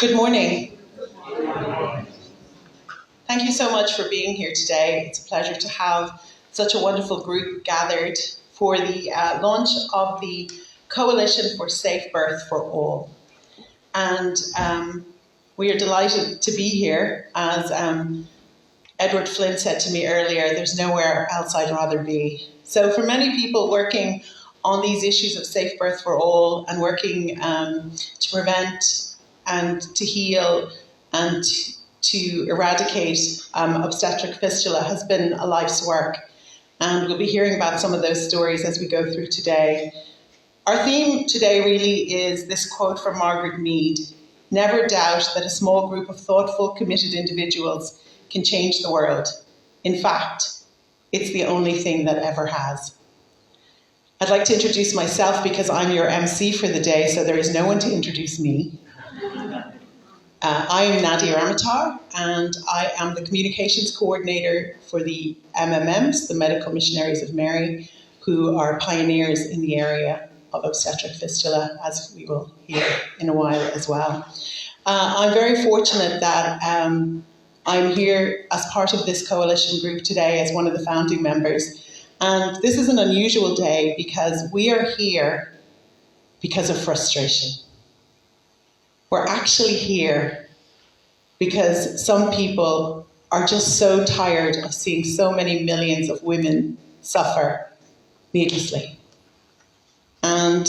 Good morning. Thank you so much for being here today. It's a pleasure to have such a wonderful group gathered for the launch of the Coalition for SafeBirth4All. And we are delighted to be here. As Edward Flynn said to me earlier, there's nowhere else I'd rather be. So for many people working on these issues of SafeBirth4All and working to prevent and to heal and to eradicate obstetric fistula has been a life's work. And we'll be hearing about some of those stories as we go through today. Our theme today really is this quote from Margaret Mead: "Never doubt that a small group of thoughtful, committed individuals can change the world. In fact, it's the only thing that ever has." I'd like to introduce myself because I'm your MC for the day, so there is no one to introduce me. I am Nadia Ramatar, and I am the communications coordinator for the MMMs, the Medical Missionaries of Mary, who are pioneers in the area of obstetric fistula, as we will hear in a while as well. I'm very fortunate that I'm here as part of this coalition group today as one of the founding members. And this is an unusual day because we are here because of frustration. We're actually here because some people are just so tired of seeing so many millions of women suffer needlessly. And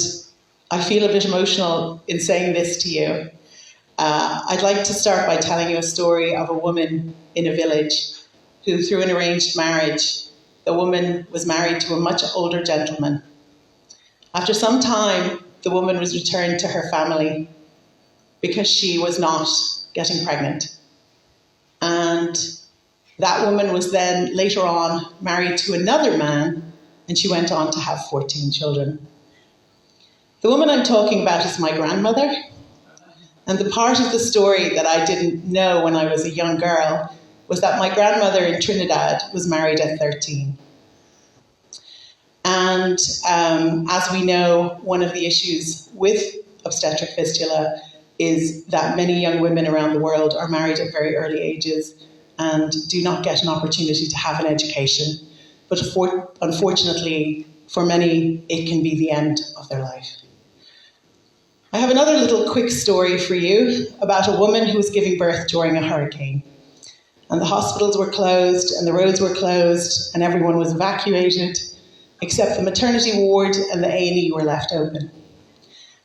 I feel a bit emotional in saying this to you. I'd like to start by telling you a story of a woman in a village who, through an arranged marriage, the woman was married to a much older gentleman. After some time, the woman was returned to her family because she was not getting pregnant. And that woman was then later on married to another man, and she went on to have 14 children. The woman I'm talking about is my grandmother. And the part of the story that I didn't know when I was a young girl was that my grandmother in Trinidad was married at 13. And as we know, one of the issues with obstetric fistula is that many young women around the world are married at very early ages and do not get an opportunity to have an education. But unfortunately, for many, it can be the end of their life. I have another little quick story for you about a woman who was giving birth during a hurricane. And the hospitals were closed and the roads were closed and everyone was evacuated, except the maternity ward and the A&E were left open.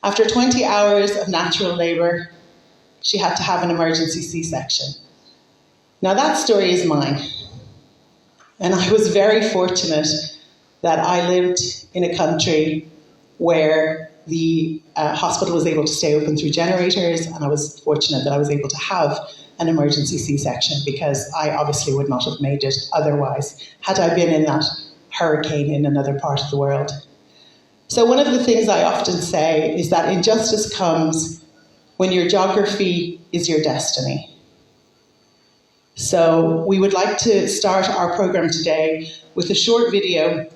After 20 hours of natural labour, she had to have an emergency C-section. Now that story is mine. And I was very fortunate that I lived in a country where the hospital was able to stay open through generators, and I was fortunate that I was able to have an emergency C-section because I obviously would not have made it otherwise had I been in that hurricane in another part of the world. So one of the things I often say is that injustice comes when your geography is your destiny. So we would like to start our program today with a short video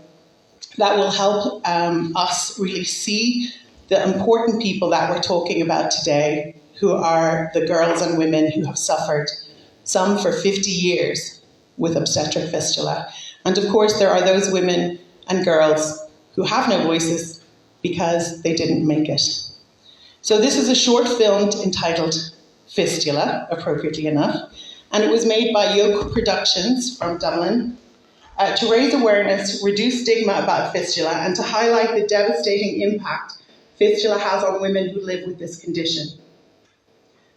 that will help us really see the important people that we're talking about today, who are the girls and women who have suffered, some for 50 years, with obstetric fistula. And of course, there are those women and girls who have no voices because they didn't make it. So this is a short film entitled Fistula, appropriately enough, and it was made by Yoke Productions from Dublin to raise awareness, reduce stigma about fistula, and to highlight the devastating impact fistula has on women who live with this condition.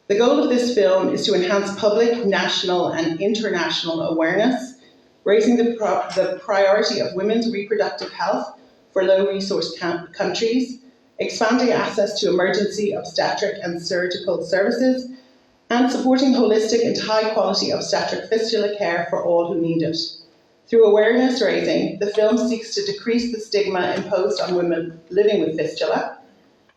The goal of this film is to enhance public, national, and international awareness, raising the priority of women's reproductive health for low-resource countries, expanding access to emergency obstetric and surgical services, and supporting holistic and high-quality obstetric fistula care for all who need it. Through awareness raising, the film seeks to decrease the stigma imposed on women living with fistula.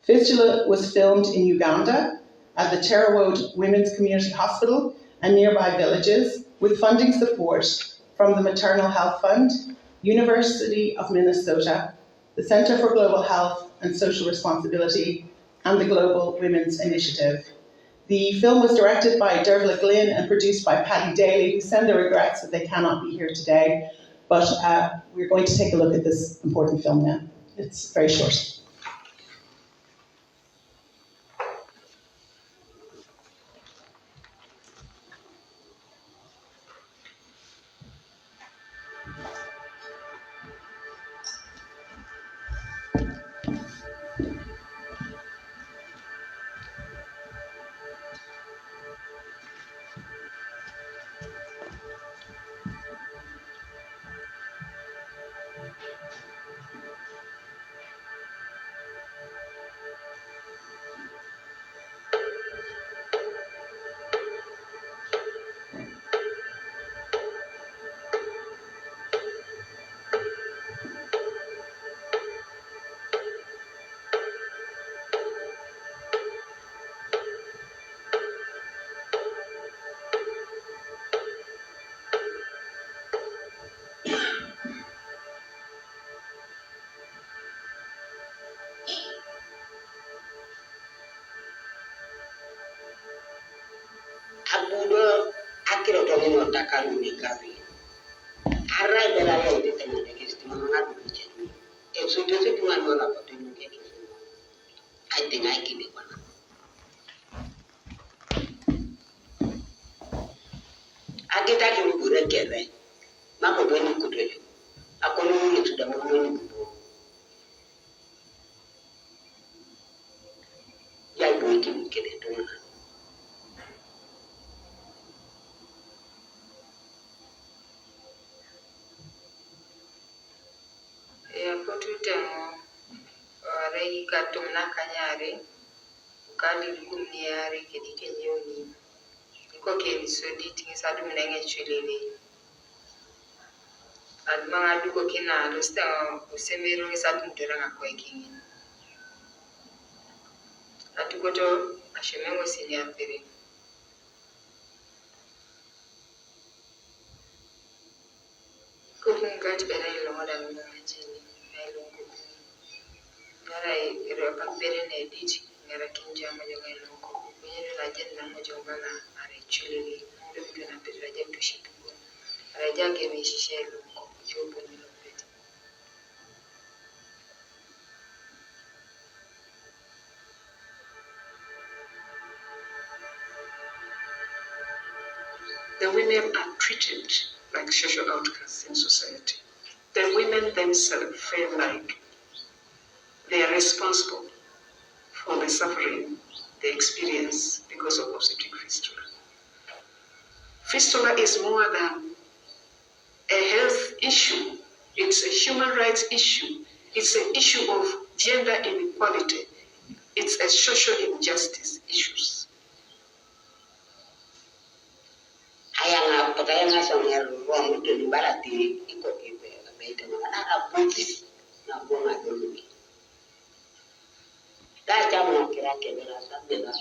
Fistula was filmed in Uganda at the Terrawode Women's Community Hospital and nearby villages with funding support from the Maternal Health Fund, University of Minnesota, the Center for Global Health and Social Responsibility, and the Global Women's Initiative. The film was directed by Dervla Glynn and produced by Paddy Daly, who send their regrets that they cannot be here today. But we're going to take a look at this important film now. It's very short. Abudo akiro tomino takaru nikari. Arra de la ley de tener que estimar mucho. Eso yo sé que no lo hago tengo que I think I give it one. Agita ki mugure kere. Mako bweni kutoyo. Akono ni tuda mweni mbo. Ya bweni ki kede tona. Potutemo rei katumna kanyare ukandi kumniare kedike nyoni iko ke bisodi tingisa dumnenge chwelele admanga duko kina losta usemero ngisa tumtera ngakwekingi atukoto ashemengo siniatere kufunga tibera ilongoda ngajini nailongo ngara iroka bere ne diti ngara kinja majonga ilongo kwenye la jenda majonga na are chulele ndo mtuna pera jemtu shipuko ara jage mishishe ilongo chobo ni lopete. The women are treated like social outcasts in society. The women themselves feel like they are responsible for the suffering they experience because of obstetric fistula. Fistula is more than a health issue. It's a human rights issue. It's an issue of gender inequality. It's a social injustice issues. Ayanga potayanga songa ruang itu libarati iko kibe abaita mana police na bonga dulu. Da jamu kira kebera sabela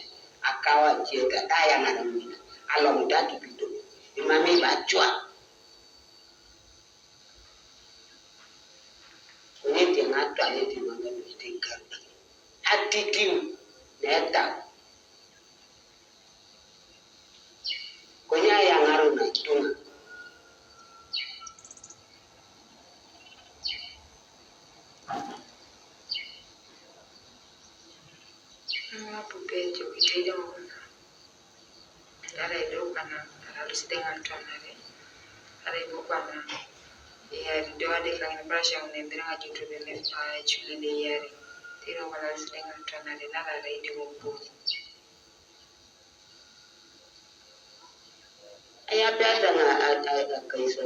akawa jega daya na ramina along that bido imami bachwa neti ngata neti manga mitika attitude neta konya ya ngaro na tunga Pupejo kiteja mwana ara idokana ara lusidenga tonare ara ibokana yari doade kanga brasha unendera jitu bene chulele yari tiro wala lusidenga tonare nala ara idemo aya bada na kaisa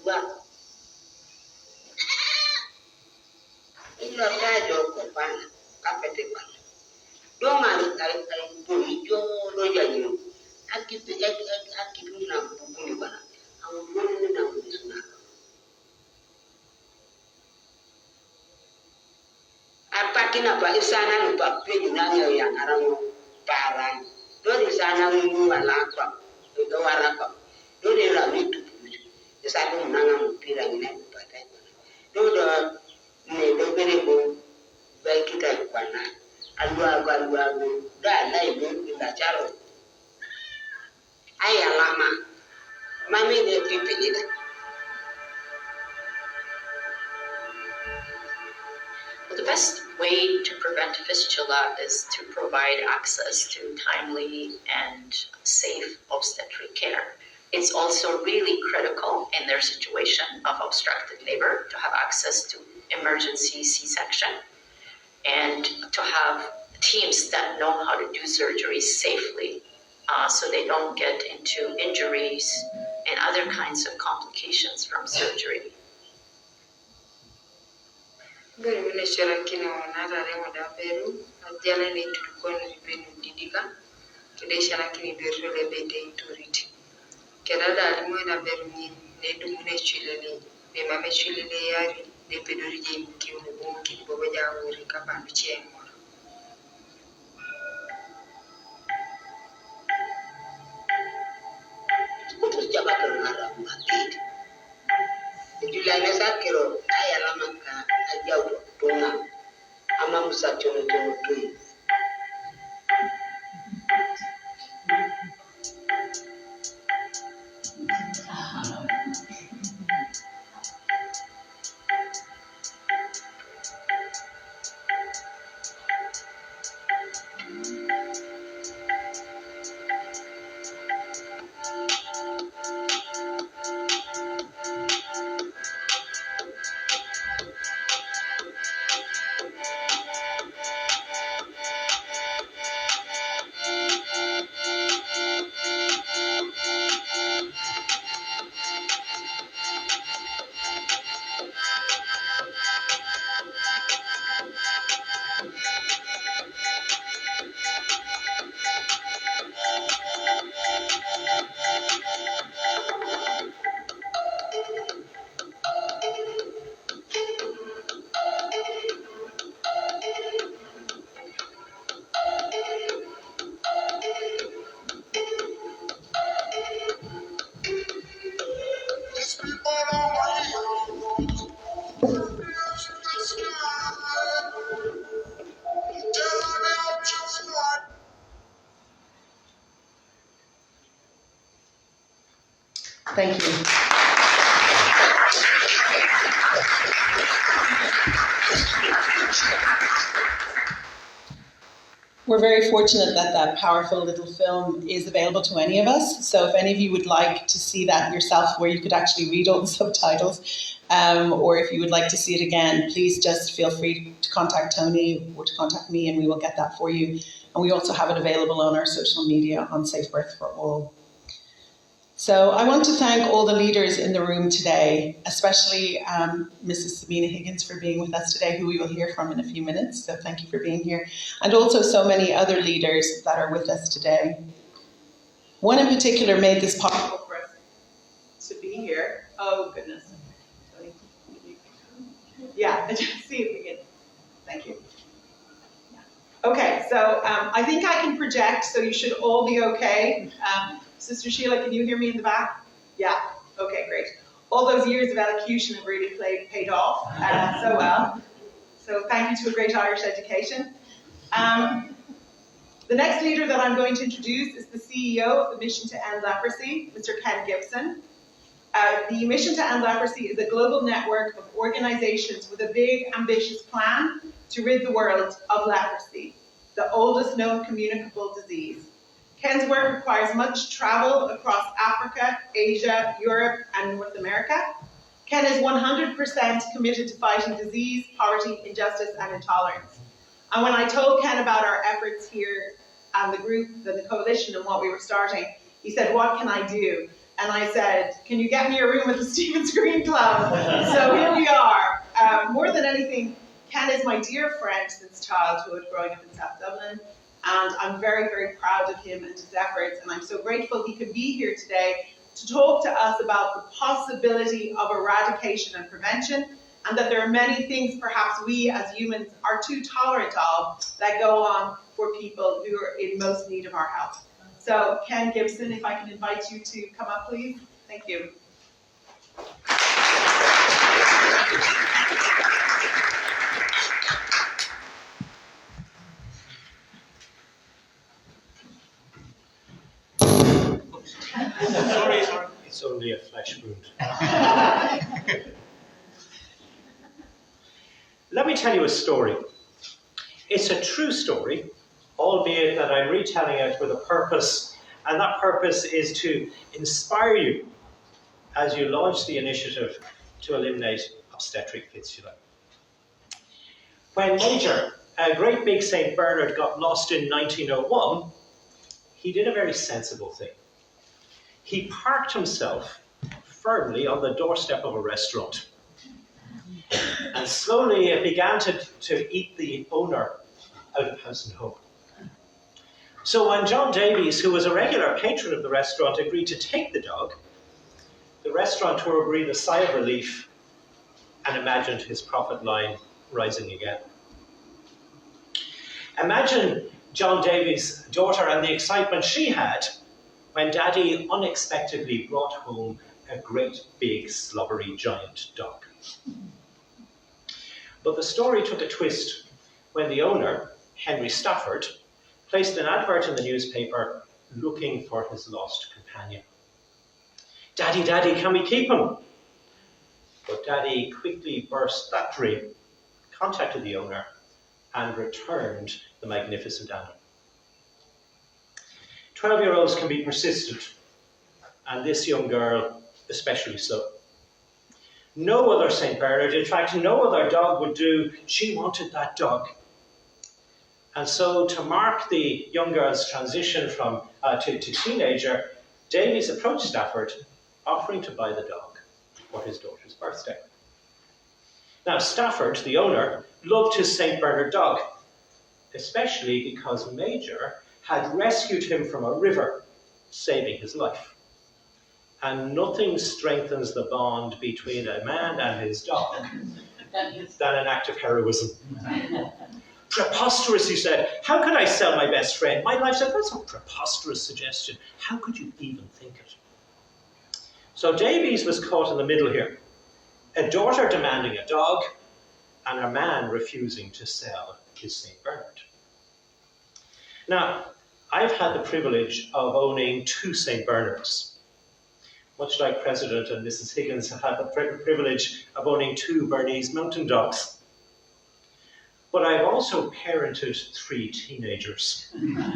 wa ilo tajo ko pana kapete pana doma ai boijo lo yayo akipi na bukuni bana amuni na mudisuna apakina pa isana no pa pe na ya ngarango paran do isana mu wala kwa do wara kwa do de la mitu isana nanga mpira ngina kupata do ne do bere go bai kita kwana Alwago, that label in the charo. I alama, mammy, the people. Well, the best way to prevent fistula is to provide access to timely and safe obstetric care. It's also really critical in their situation of obstructed labor to have access to emergency C-section and to have teams that know how to do surgery safely so they don't get into injuries and other kinds of complications from surgery. Bari mune sharakina wanara rewa da beru, ajala ne tukon benu didika, kede sharakini beru le bete inturiti. Keda da alimo na beru ni ne dumune chilele, be mame chilele yari, de pedori je mki unubuki, bobo ja uri kapandu chemo. Kutu jabaka ngara makit. Jula nesa kiro ay alama ka ajaw tunga. Ama musa chono tui. Thank you. We're very fortunate that that powerful little film is available to any of us. So if any of you would like to see that yourself, where you could actually read all the subtitles, or if you would like to see it again, please just feel free to contact Tony or to contact me and we will get that for you. And we also have it available on our social media on SafeBirth4All. So I want to thank all the leaders in the room today, especially Mrs. Sabina Higgins for being with us today, who we will hear from in a few minutes. So thank you for being here. And also so many other leaders that are with us today. One in particular made this possible for us to be here. Oh, goodness. Yeah, just see if we can. Thank you. Okay, so I think I can project, so you should all be okay. Sister Sheila, can you hear me in the back? Yeah, okay, great. All those years of elocution have really paid off so well. So thank you to a great Irish education. The next leader that I'm going to introduce is the CEO of the Mission to End Leprosy, Mr. Ken Gibson. The Mission to End Leprosy is a global network of organizations with a big, ambitious plan to rid the world of leprosy, the oldest known communicable disease. Ken's work requires much travel across Africa, Asia, Europe, and North America. Ken is 100% committed to fighting disease, poverty, injustice, and intolerance. And when I told Ken about our efforts here and the group, the coalition, and what we were starting, he said, "What can I do?" And I said, "Can you get me a room at the Stephen Screen Club?" So here we are. More than anything, Ken is my dear friend since childhood, growing up in South Dublin. And I'm very, very proud of him and his efforts. And I'm so grateful he could be here today to talk to us about the possibility of eradication and prevention, and that there are many things perhaps we as humans are too tolerant of that go on for people who are in most need of our help. So Ken Gibson, if I can invite you to come up, please. Thank you. fresh food. Let me tell you a story. It's a true story, albeit that I'm retelling it with a purpose, and that purpose is to inspire you as you launch the initiative to eliminate obstetric fistula. When Major, a great big St. Bernard, got lost in 1901, he did a very sensible thing. He parked himself firmly on the doorstep of a restaurant. And slowly it began to eat the owner out of house and home. So when John Davies, who was a regular patron of the restaurant, agreed to take the dog, the restaurateur breathed a sigh of relief and imagined his profit line rising again. Imagine John Davies' daughter and the excitement she had when Daddy unexpectedly brought home a great big slobbery giant dog. But the story took a twist when the owner, Henry Stafford, placed an advert in the newspaper looking for his lost companion. Daddy, Daddy, can we keep him? But Daddy quickly burst that dream, contacted the owner, and returned the magnificent animal. 12-year-olds can be persistent, and this young girl especially so. No other St. Bernard, in fact, no other dog would do. She wanted that dog. And so to mark the young girl's transition from to teenager, Davies approached Stafford, offering to buy the dog for his daughter's birthday. Now, Stafford, the owner, loved his St. Bernard dog, especially because Major had rescued him from a river, saving his life. And nothing strengthens the bond between a man and his dog than an act of heroism. Preposterous, he said. How could I sell my best friend? My life said, that's a preposterous suggestion. How could you even think it? So Davies was caught in the middle here. A daughter demanding a dog, and a man refusing to sell his St. Bernard. Now, I've had the privilege of owning 2 St. Bernards. Much like President and Mrs. Higgins have had the privilege of owning 2 Bernese mountain dogs. But I've also parented 3 teenagers,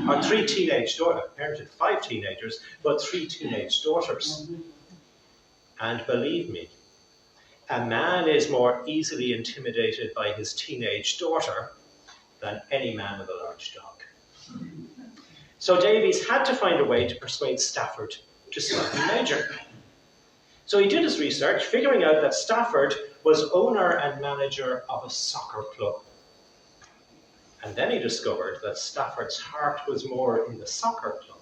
or 3 teenage daughters. I've parented 5 teenagers, but 3 teenage daughters. And believe me, a man is more easily intimidated by his teenage daughter than any man with a large dog. So Davies had to find a way to persuade Stafford to slightly Major. So he did his research, figuring out that Stafford was owner and manager of a soccer club. And then he discovered that Stafford's heart was more in the soccer club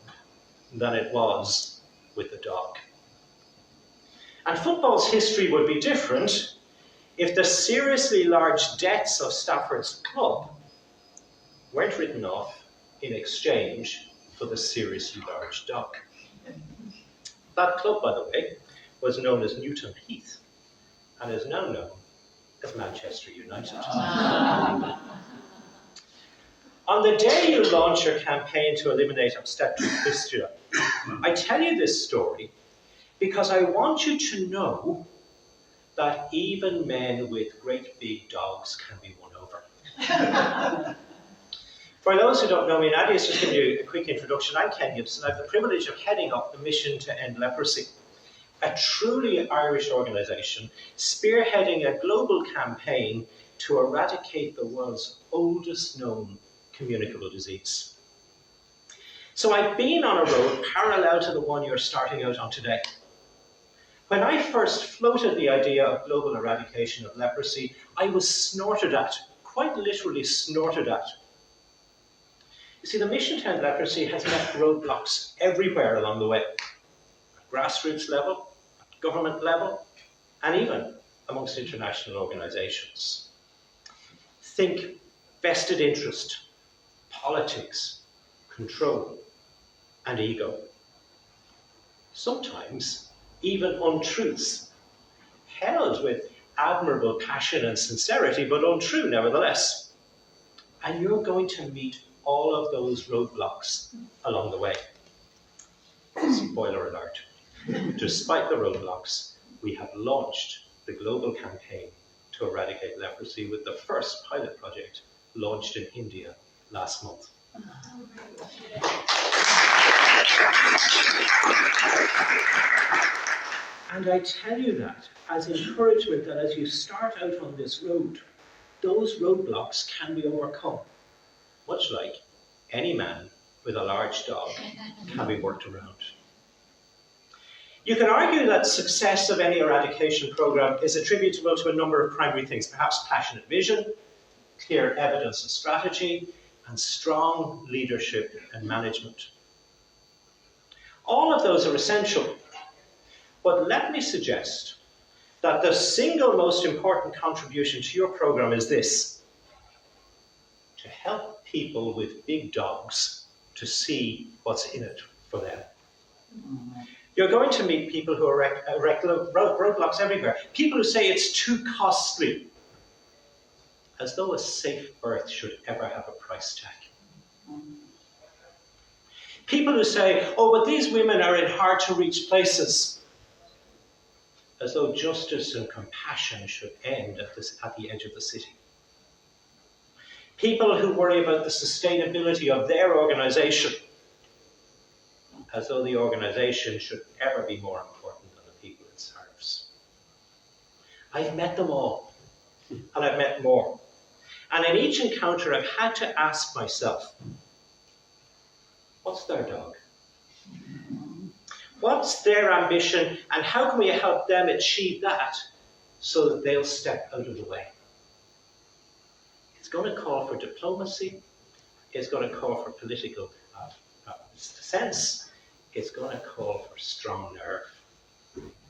than it was with the dog. And football's history would be different if the seriously large debts of Stafford's club weren't written off in exchange for the seriously large dog. That club, by the way, was known as Newton Heath and is now known as Manchester United. On the day you launch your campaign to eliminate obstetric fistula, I tell you this story because I want you to know that even men with great big dogs can be won over. For those who don't know me, Nadia's just giving you a quick introduction. I'm Ken Gibson. I have the privilege of heading up the mission to end leprosy, a truly Irish organisation spearheading a global campaign to eradicate the world's oldest known communicable disease. So I've been on a road parallel to the one you're starting out on today. When I first floated the idea of global eradication of leprosy, I was snorted at, quite literally snorted at. You see, the mission to end leprosy has met roadblocks everywhere along the way, at grassroots level, at government level, and even amongst international organisations. Think vested interest, politics, control, and ego. Sometimes even untruths, held with admirable passion and sincerity, but untrue nevertheless. And you're going to meet all of those roadblocks along the way. Spoiler alert. Despite the roadblocks, we have launched the global campaign to eradicate leprosy with the first pilot project launched in India last month. And I tell you that as encouragement that as you start out on this road, those roadblocks can be overcome, much like any man with a large dog can be worked around. You can argue that success of any eradication program is attributable to a number of primary things, perhaps passionate vision, clear evidence and strategy, and strong leadership and management. All of those are essential, but let me suggest that the single most important contribution to your program is this: to help people with big dogs to see what's in it for them. You're going to meet people who erect roadblocks everywhere. People who say it's too costly, as though a safe birth should ever have a price tag. People who say, oh, but these women are in hard-to-reach places, as though justice and compassion should end at the edge of the city. People who worry about the sustainability of their organisation, as though the organisation should ever be more important than the people it serves. I've met them all, and I've met more. And in each encounter, I've had to ask myself, what's their dog? What's their ambition, and how can we help them achieve that so that they'll step out of the way? It's going to call for diplomacy. It's going to call for political sense. It's going to call for strong nerve.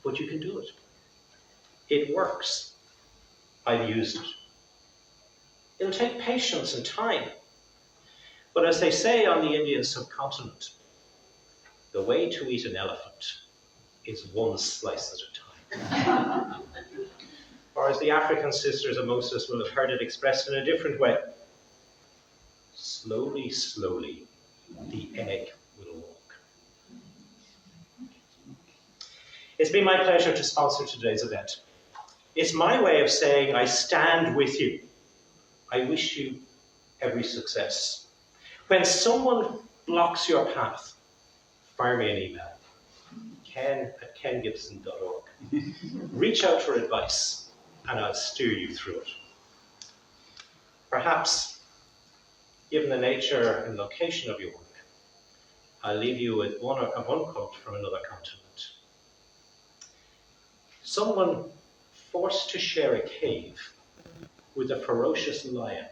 But you can do it. It works. I've used it. It'll take patience and time. But as they say on the Indian subcontinent, the way to eat an elephant is one slice at a time. Or as the African sisters amongst us will have heard it expressed in a different way, slowly, slowly, the egg will walk. It's been my pleasure to sponsor today's event. It's my way of saying I stand with you. I wish you every success. When someone blocks your path, fire me an email, ken@kengibson.org. Reach out for advice, and I'll steer you through it. Perhaps, given the nature and location of your work, I'll leave you with one quote from another continent. Someone forced to share a cave with a ferocious lion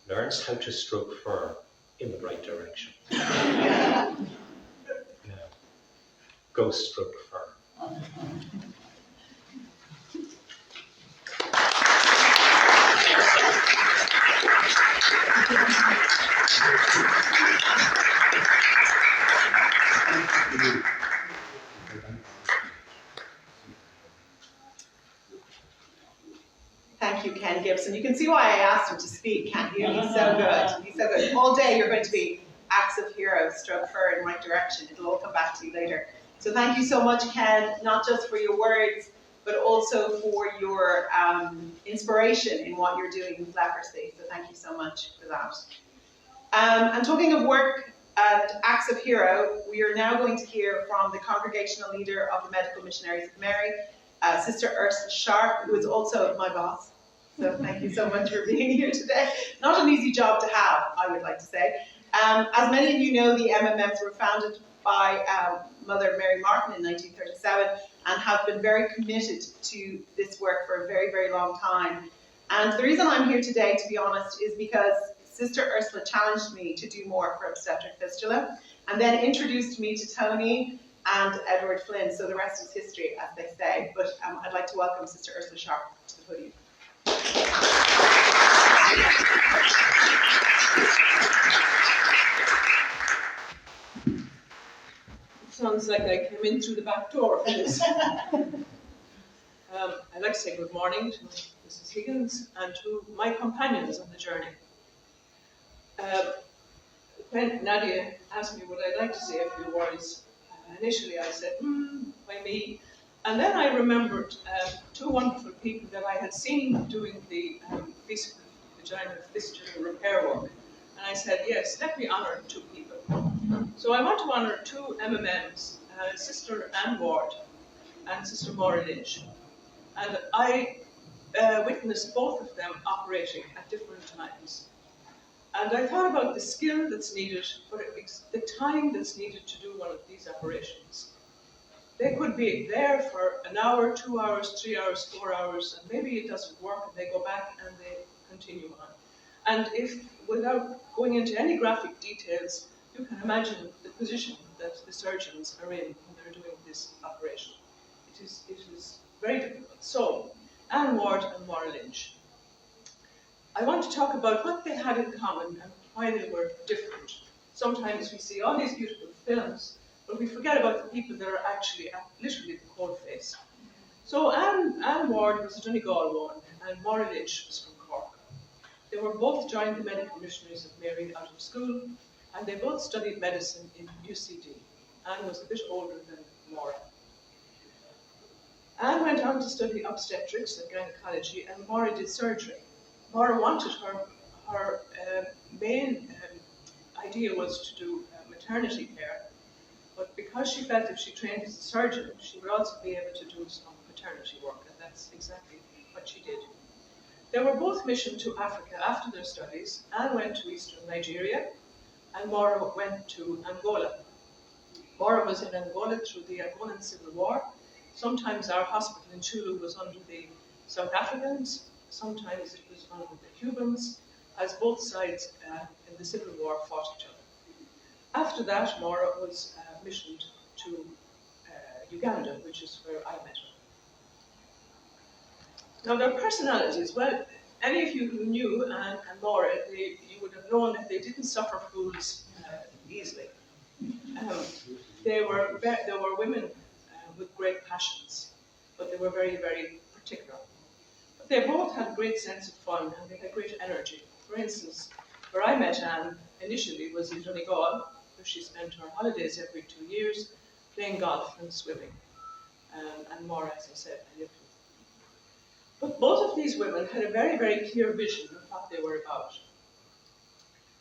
learns how to stroke fur in the right direction. Now, go stroke fur. Thank you, Ken Gibson. You can see why I asked him to speak, can't you? He's so good. He's so good. All day you're going to be acts of hero, stroke fur in the right direction. It'll all come back to you later. So thank you so much, Ken, not just for your words, but also for your inspiration in what you're doing with leprosy. So thank you so much for that. And talking of work and acts of hero, we are now going to hear from the congregational leader of the Medical Missionaries of Mary, Sister Ursula Sharp, who is also my boss. So thank you so much for being here today. Not an easy job to have, I would like to say. As many of you know, the MMMs were founded by Mother Mary Martin in 1937 and have been very committed to this work for a very, very long time. And the reason I'm here today, to be honest, is because Sister Ursula challenged me to do more for obstetric fistula and then introduced me to Tony and Edward Flynn. So the rest is history, as they say. But I'd like to welcome Sister Ursula Sharp to the podium. Sounds like I came in through the back door for this. I'd like to say good morning to Mrs. Higgins and to my companions on the journey. When Nadia asked me would I like to say a few words, Initially I said, why me? And then I remembered two wonderful people that I had seen doing the vaginal fistula repair work. And I said, yes, let me honour two people. So I want to honour two MMMs, Sister Anne Ward and Sister Maura Lynch. And I witnessed both of them operating at different times. And I thought about the skill that's needed, but the time that's needed to do one of these operations. They could be there for an hour, 2 hours, 3 hours, 4 hours, and maybe it doesn't work, and they go back and they continue on. And if, without going into any graphic details, you can imagine the position that the surgeons are in when they're doing this operation. It is very difficult. So, Anne Ward and Maura Lynch. I want to talk about what they had in common and why they were different. Sometimes we see all these beautiful films, but we forget about the people that are actually at literally the cold face. So Anne Ward was a Donegal woman, and Maura Lynch was from Cork. They were both joined the Medical Missionaries of Mary out of school, and they both studied medicine in UCD. Anne was a bit older than Maura. Anne went on to study obstetrics and gynecology, and Maura did surgery. Maura wanted her main idea was to do maternity care, but because she felt if she trained as a surgeon, she would also be able to do some maternity work, and that's exactly what she did. They were both missioned to Africa after their studies. Anne went to eastern Nigeria, and Maura went to Angola. Maura was in Angola through the Angolan Civil War. Sometimes our hospital in Chulu was under the South Africans, sometimes it was under the Cubans, as both sides in the Civil War fought each other. After that, Maura was missioned to Uganda, which is where I met her. Now, their personalities, well, any of you who knew Anne and Maura, you would have known that they didn't suffer fools easily. They were women with great passions, but they were very, very particular. But they both had a great sense of fun, and they had great energy. For instance, where I met Anne initially was in Donegal, where she spent her holidays every 2 years playing golf and swimming. And Maura, as I said, I lived with. But both of these women had a very, very clear vision of what they were about.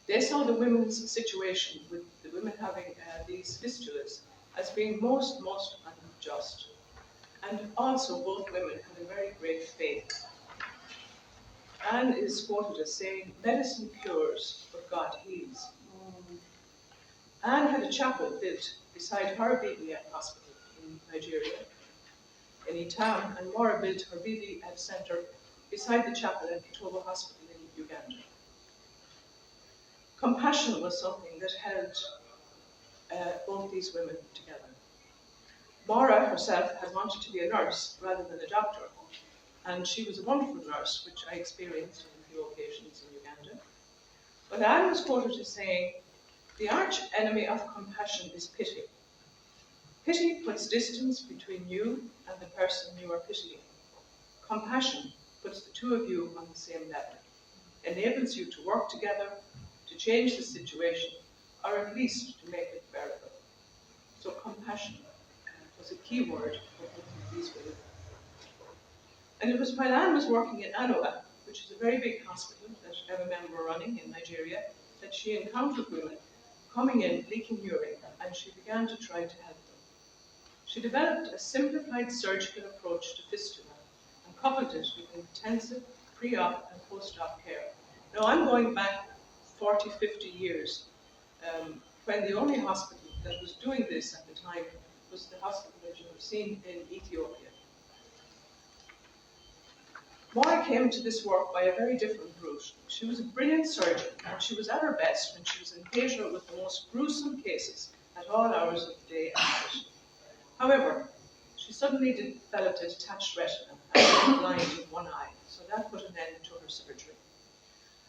They saw the women's situation with the women having these fistulas as being most unjust. And also both women had a very great faith. Anne is quoted as saying, "Medicine cures, but God heals." Anne had a chapel built beside her BVF hospital in Nigeria, in Itam, and Maura built her BVF centre beside the chapel at Togo Hospital in Uganda. Compassion was something that held both these women together. Maura herself had wanted to be a nurse rather than a doctor, and she was a wonderful nurse, which I experienced on a few occasions in Uganda. But Anne was quoted as saying, "The arch enemy of compassion is pity. Pity puts distance between you and the person you are pitying. Compassion puts the two of you on the same level, enables you to work together, to change the situation, or at least to make it bearable." So compassion was a key word for both of these women. And it was while Anne was working in Anoa, which is a very big hospital that MMM were running in Nigeria, that she encountered women coming in leaking urine, and she began to try to help them. She developed a simplified surgical approach to fistula and coupled it with intensive pre-op and post-op care. Now I'm going back 40, 50 years, when the only hospital that was doing this at the time was the hospital that you have seen in Ethiopia. Maura came to this work by a very different route. She was a brilliant surgeon, and she was at her best when she was in theatre with the most gruesome cases at all hours of the day and night. However, she suddenly developed a detached retina and went blind in one eye, so that put an end to her surgery.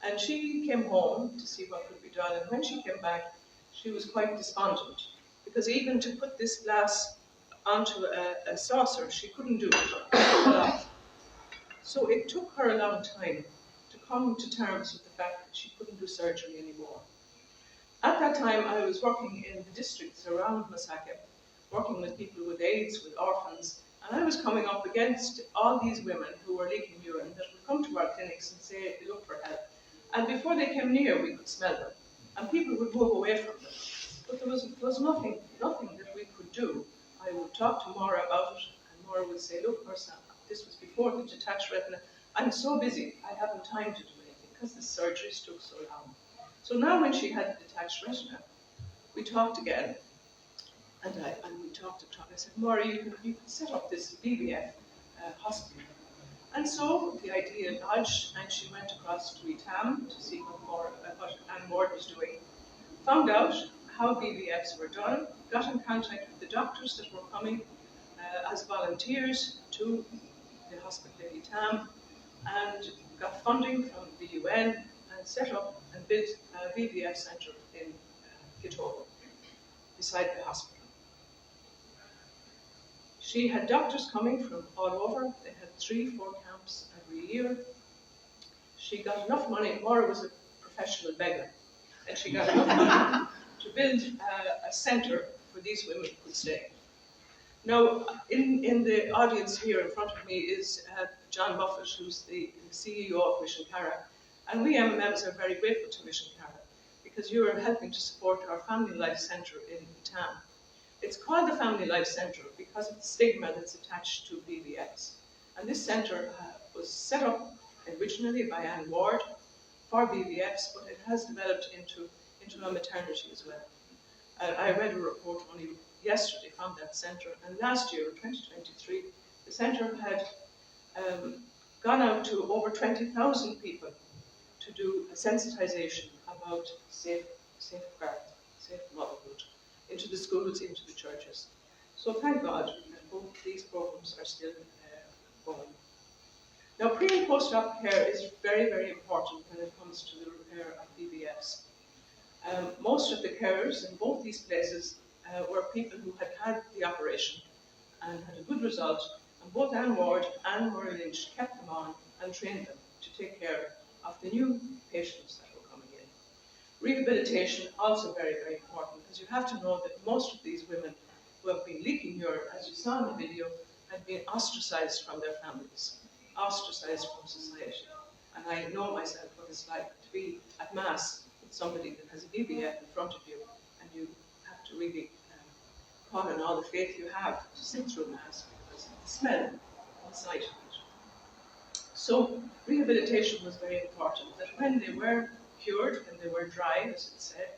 And she came home to see what could be done, and when she came back, she was quite despondent, because even to put this glass onto a saucer, she couldn't do it. So it took her a long time to come to terms with the fact that she couldn't do surgery anymore. At that time, I was working in the districts around Masaka, working with people with AIDS, with orphans, and I was coming up against all these women who were leaking urine that would come to our clinics and say, look for help. And before they came near, we could smell them. And people would move away from them. But there was nothing that we could do. I would talk to Maura about it, and Maura would say, look, Ursula, this was before the detached retina. I'm so busy, I haven't time to do anything because the surgeries took so long. So now when she had the detached retina, we talked again. And we talked. I said, Maura, you can set up this BVF hospital. And so the idea lodged, and she went across to ETAM to see what Anne Ward was doing. Found out how BVFs were done, got in contact with the doctors that were coming as volunteers to the hospital in ETAM, and got funding from the UN and set up and built a BVF centre in Kitovo, beside the hospital. She had doctors coming from all over. They had 3-4 camps every year. She got enough money. Maura was a professional beggar, and she got enough money to build a centre for these women who could stay. Now, in the audience here in front of me is John Buffett, who's the CEO of Mission Cara, and we MMMs are very grateful to Mission Cara because you are helping to support our Family Life Centre in town. It's called the Family Life Centre because of the stigma that's attached to BVFs. And this centre was set up originally by Anne Ward for BVFs, but it has developed into a maternity as well. I read a report only yesterday from that centre, and last year, 2023, the centre had gone out to over 20,000 people to do a sensitisation about safe motherhood, into the schools, into the churches. So thank God that both these programs are still going. Now, pre and post-op care is very, very important when it comes to the repair of BVFs. Most of the carers in both these places were people who had had the operation and had a good result, and both Anne Ward and Maura Lynch kept them on and trained them to take care of the new patients that were coming in. Rehabilitation, also very, very important, because you have to know that most of these women who have been leaking urine, as you saw in the video, had been ostracized from their families, ostracized from society. And I know myself what it's like to be at Mass with somebody that has a BVF in front of you, and you have to really call on all the faith you have to sit through Mass because of the smell and the sight of it. So rehabilitation was very important, that when they were cured, when they were dry, as it said,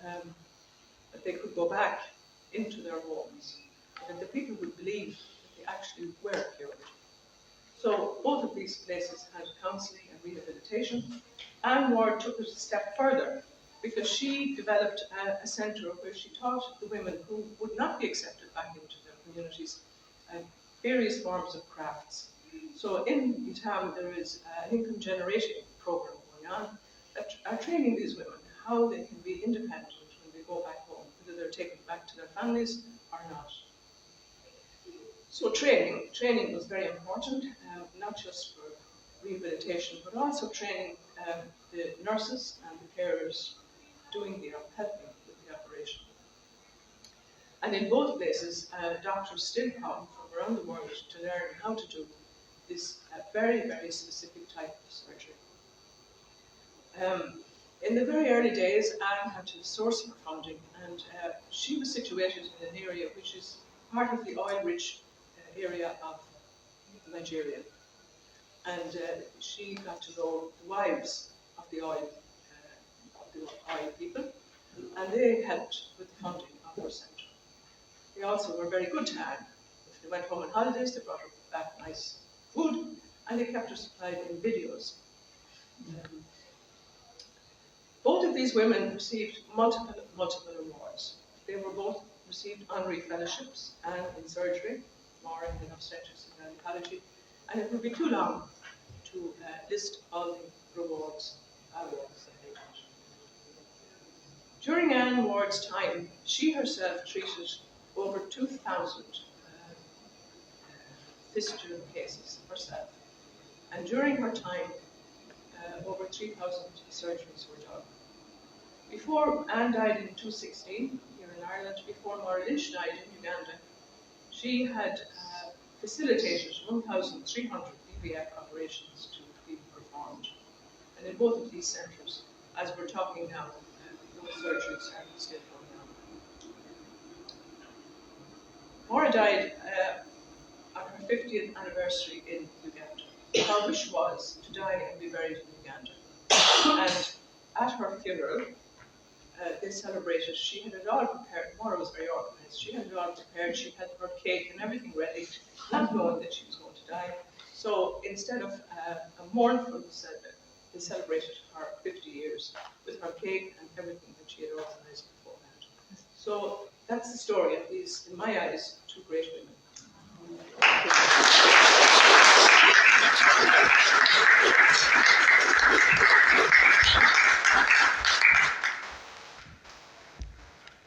that they could go back into their homes, and that the people would believe that they actually were cured. So both of these places had counselling and rehabilitation. Anne Ward took it a step further because she developed a centre where she taught the women who would not be accepted back into their communities various forms of crafts. So in Vitam there is an income generating program going on that are training these women how they can be independent when they go back home, whether they're taken back to their families or not. So training was very important, not just for rehabilitation, but also training the nurses and the carers doing helping with the operation. And in both places, doctors still come from around the world to learn how to do this very, very specific type of surgery. In the very early days, Anne had to source her funding, and she was situated in an area which is part of the oil-rich area of Nigeria. And she got to know the wives of the oil people, and they helped with the funding of her centre. They also were very good to Anne. If they went home on holidays, they brought her back nice food, and they kept her supplied in videos. Both of these women received multiple awards. They were both received honorary fellowships, and in surgery, Maura in obstetrics and gynecology, and it would be too long to list all the awards that they got. During Anne Ward's time, she herself treated over 2,000 fistula cases herself, and during her time, over 3,000 surgeries were done. Before Anne died in 2016, here in Ireland before Maura Lynch died in Uganda. She had facilitated 1,300 BVF operations to be performed. And in both of these centres, as we're talking now, those surgeries are still going on. Maura died on her 50th anniversary in Uganda. Her wish was to die and be buried in Uganda. And at her funeral, they celebrated. She had it all prepared. Maura was very organised. She had it all prepared. She had her cake and everything ready, not knowing that she was going to die. So instead of a mournful they celebrated her 50 years with her cake and everything that she had organised beforehand. So that's the story of these, in my eyes, two great women.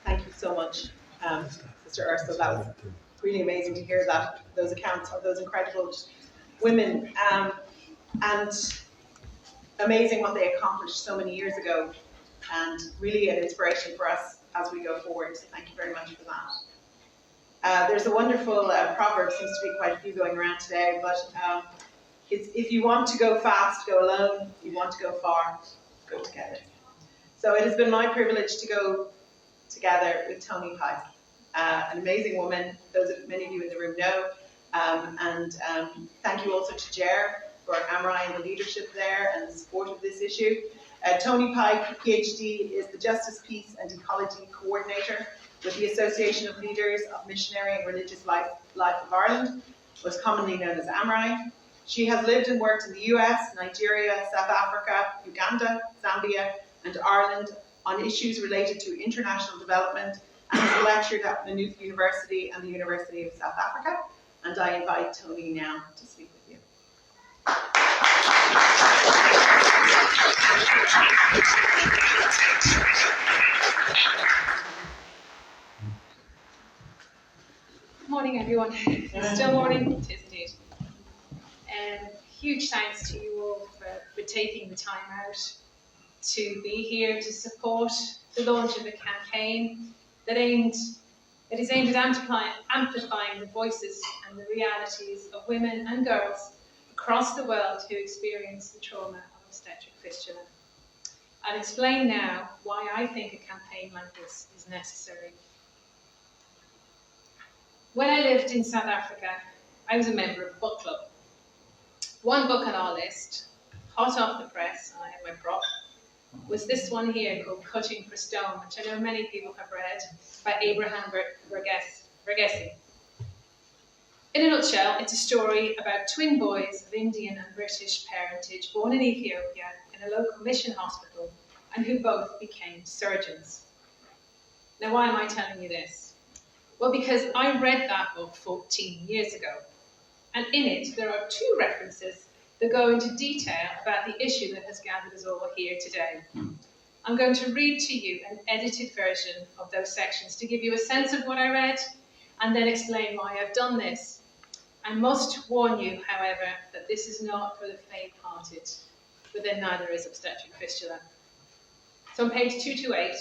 Thank you so much, Sister Ursula. That was really amazing to hear that, those accounts of those incredible women, and amazing what they accomplished so many years ago, and really an inspiration for us as we go forward. So thank you very much for that. There's a wonderful proverb, seems to be quite a few going around today, but it's, if you want to go fast, go alone. If you want to go far, go together. So it has been my privilege to go together with Tony Pike, an amazing woman, those of many of you in the room know, and thank you also to Ger for Amrai and the leadership there and the support of this issue. Tony Pike, PhD, is the Justice, Peace and Ecology Coordinator with the Association of Leaders of Missionary and Religious Life of Ireland, most commonly known as Amrai. She has lived and worked in the US, Nigeria, South Africa, Uganda, Zambia and Ireland on issues related to international development, and has lectured at Maynooth University and the University of South Africa. And I invite Tony now to speak with you. Good morning, everyone. Still morning? It is indeed. Huge thanks to you all for taking the time out to be here to support the launch of a campaign that is aimed at amplifying the voices and the realities of women and girls across the world who experience the trauma of obstetric fistula. I'll explain now why I think a campaign like this is necessary. When I lived in South Africa, I was a member of a book club. One book on our list, hot off the press, and I have my prop, was this one here called Cutting for Stone, which I know many people have read, by Abraham Verghese. In a nutshell, it's a story about twin boys of Indian and British parentage born in Ethiopia in a local mission hospital, and who both became surgeons. Now, why am I telling you this? Well, because I read that book 14 years ago, and in it there are two references that go into detail about the issue that has gathered us all here today. I'm going to read to you an edited version of those sections to give you a sense of what I read, and then explain why I've done this. I must warn you, however, that this is not for the faint-hearted, but then neither is obstetric fistula. So on page 228,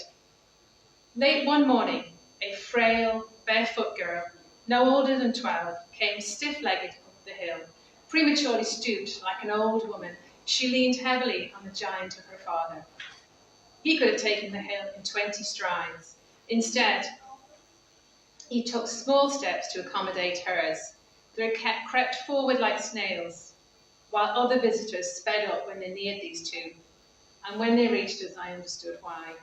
late one morning, a frail, barefoot girl, no older than 12, came stiff-legged up the hill. Prematurely stooped like an old woman, she leaned heavily on the giant of her father. He could have taken the hill in 20 strides. Instead, he took small steps to accommodate hers. They crept forward like snails, while other visitors sped up when they neared these two. And when they reached us, I understood why.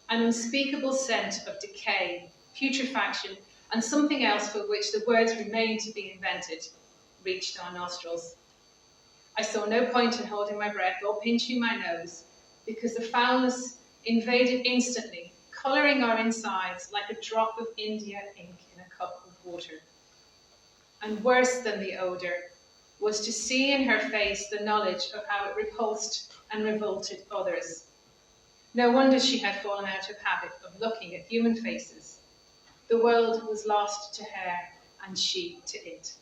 An unspeakable scent of decay, putrefaction, and something else for which the words remained to be invented reached our nostrils. I saw no point in holding my breath or pinching my nose, because the foulness invaded instantly, colouring our insides like a drop of India ink in a cup of water. And worse than the odour was to see in her face the knowledge of how it repulsed and revolted others. No wonder she had fallen out of habit of looking at human faces. The world was lost to her, and she to it.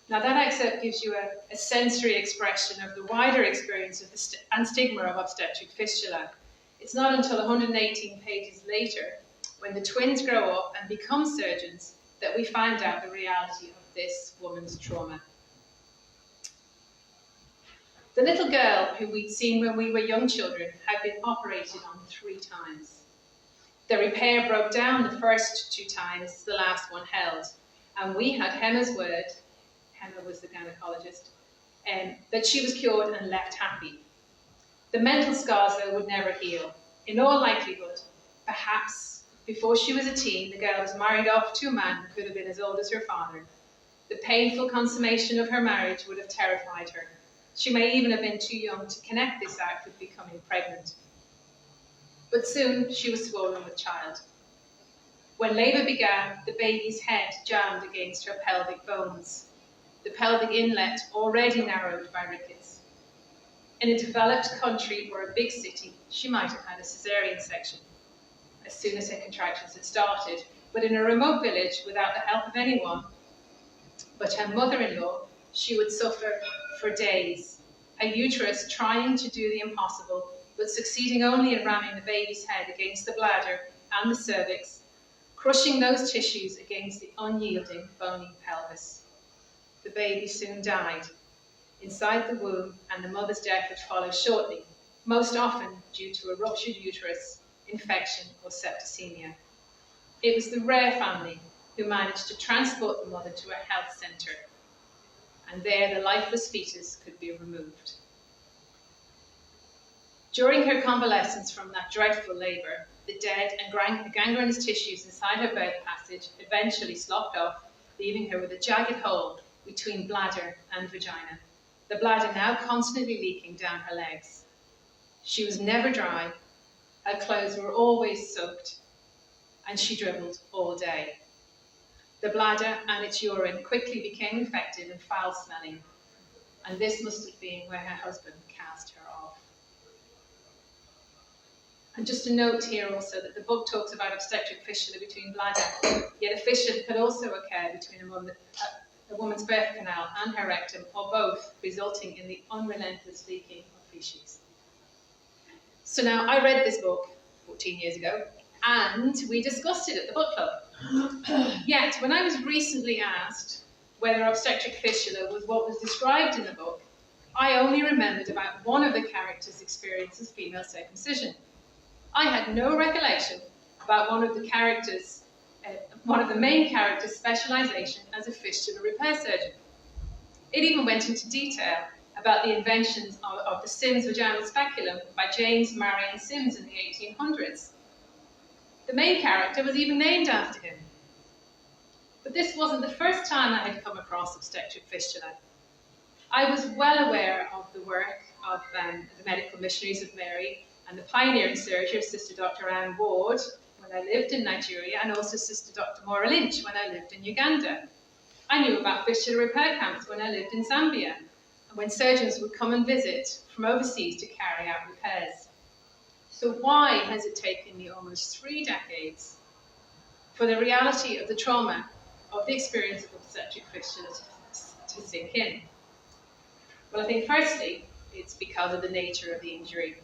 Now that excerpt gives you a sensory expression of the wider experience of and stigma of obstetric fistula. It's not until 118 pages later, when the twins grow up and become surgeons, that we find out the reality of this woman's trauma. The little girl who we'd seen when we were young children had been operated on 3 times. The repair broke down the first 2 times, the last one held, and we had Hema's word, Hema was the gynecologist, that she was cured and left happy. The mental scars, though, would never heal. In all likelihood, perhaps before she was a teen, the girl was married off to a man who could have been as old as her father. The painful consummation of her marriage would have terrified her. She may even have been too young to connect this act with becoming pregnant. But soon she was swollen with child. When labour began, the baby's head jammed against her pelvic bones, the pelvic inlet already narrowed by rickets. In a developed country or a big city, she might have had a caesarean section as soon as her contractions had started, but in a remote village without the help of anyone but her mother-in-law, she would suffer for days, a uterus trying to do the impossible, but succeeding only in ramming the baby's head against the bladder and the cervix, crushing those tissues against the unyielding, bony pelvis. The baby soon died inside the womb, and the mother's death would follow shortly, most often due to a ruptured uterus, infection, or septicemia. It was the rare family who managed to transport the mother to a health centre, and there the lifeless fetus could be removed. During her convalescence from that dreadful labour, the dead and gangrenous tissues inside her birth passage eventually sloughed off, leaving her with a jagged hole between bladder and vagina, the bladder now constantly leaking down her legs. She was never dry, her clothes were always soaked, and she dribbled all day. The bladder and its urine quickly became infected and foul-smelling, and this must have been where her husband cast her off. And just a note here also that the book talks about obstetric fistula between bladder, yet a fistula could also occur between a woman's birth canal and her rectum, or both, resulting in the unrelentless leaking of feces. So now, I read this book 14 years ago, and we discussed it at the book club. Yet, when I was recently asked whether obstetric fistula was what was described in the book, I only remembered about one of the characters' experience of female circumcision. I had no recollection about one of the main characters' specialisation as a fistula repair surgeon. It even went into detail about the inventions of the Sims vaginal speculum by James Marion Sims in the 1800s. The main character was even named after him. But this wasn't the first time I had come across obstetric fistula. I was well aware of the work of the medical missionaries of Mary and the pioneering surgery of Sister Dr. Anne Ward when I lived in Nigeria, and also Sister Dr. Maura Lynch when I lived in Uganda. I knew about fistula repair camps when I lived in Zambia, and when surgeons would come and visit from overseas to carry out repairs. So why has it taken me almost 3 decades for the reality of the trauma of the experience of obstetric fistula to sink in? Well, I think firstly, it's because of the nature of the injury.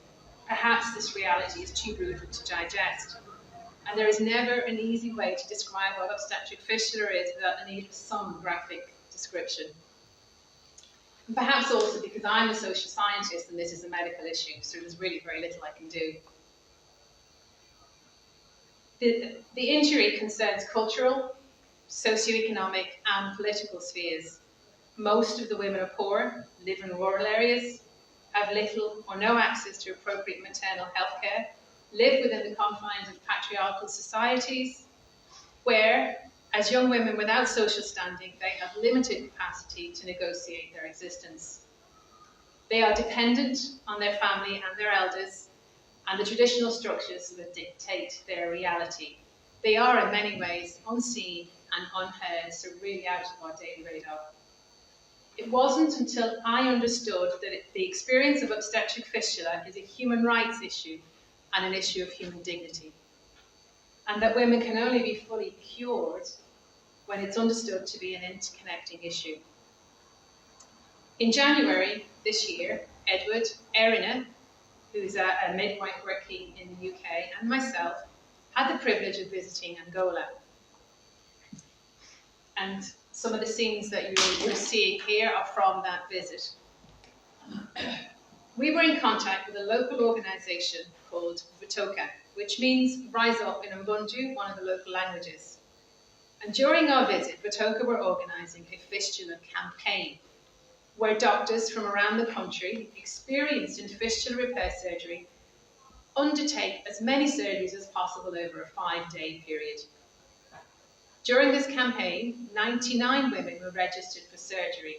Perhaps this reality is too brutal to digest, and there is never an easy way to describe what obstetric fistula is without the need of some graphic description. And perhaps also because I'm a social scientist and this is a medical issue, so there's really very little I can do. The injury concerns cultural, socioeconomic, and political spheres. Most of the women are poor, live in rural areas, have little or no access to appropriate maternal health care, live within the confines of patriarchal societies, where, as young women without social standing, they have limited capacity to negotiate their existence. They are dependent on their family and their elders, and the traditional structures that dictate their reality. They are in many ways unseen and unheard, so really out of our daily radar. It wasn't until I understood that the experience of obstetric fistula is a human rights issue and an issue of human dignity, and that women can only be fully cured when it's understood to be an interconnecting issue. In January this year, Edward, Erina, who's a midwife working in the UK, and myself, had the privilege of visiting Angola. And some of the scenes that you're seeing here are from that visit. We were in contact with a local organisation called Vitoka, which means Rise Up in Mbundu, one of the local languages. And during our visit, Vitoka were organising a fistula campaign, where doctors from around the country, experienced in fistula repair surgery, undertake as many surgeries as possible over a 5-day period. During this campaign, 99 women were registered for surgery.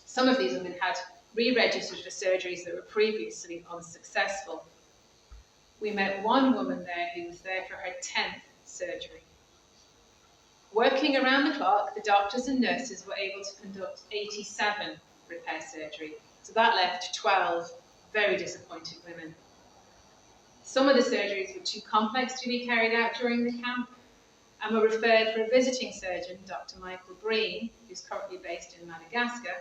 Some of these women had re-registered for surgeries that were previously unsuccessful. We met one woman there who was there for her 10th surgery. Working around the clock, the doctors and nurses were able to conduct 87 repair surgery. So that left 12 very disappointed women. Some of the surgeries were too complex to be carried out during the camp and were referred for a visiting surgeon, Dr. Michael Breen, who's currently based in Madagascar,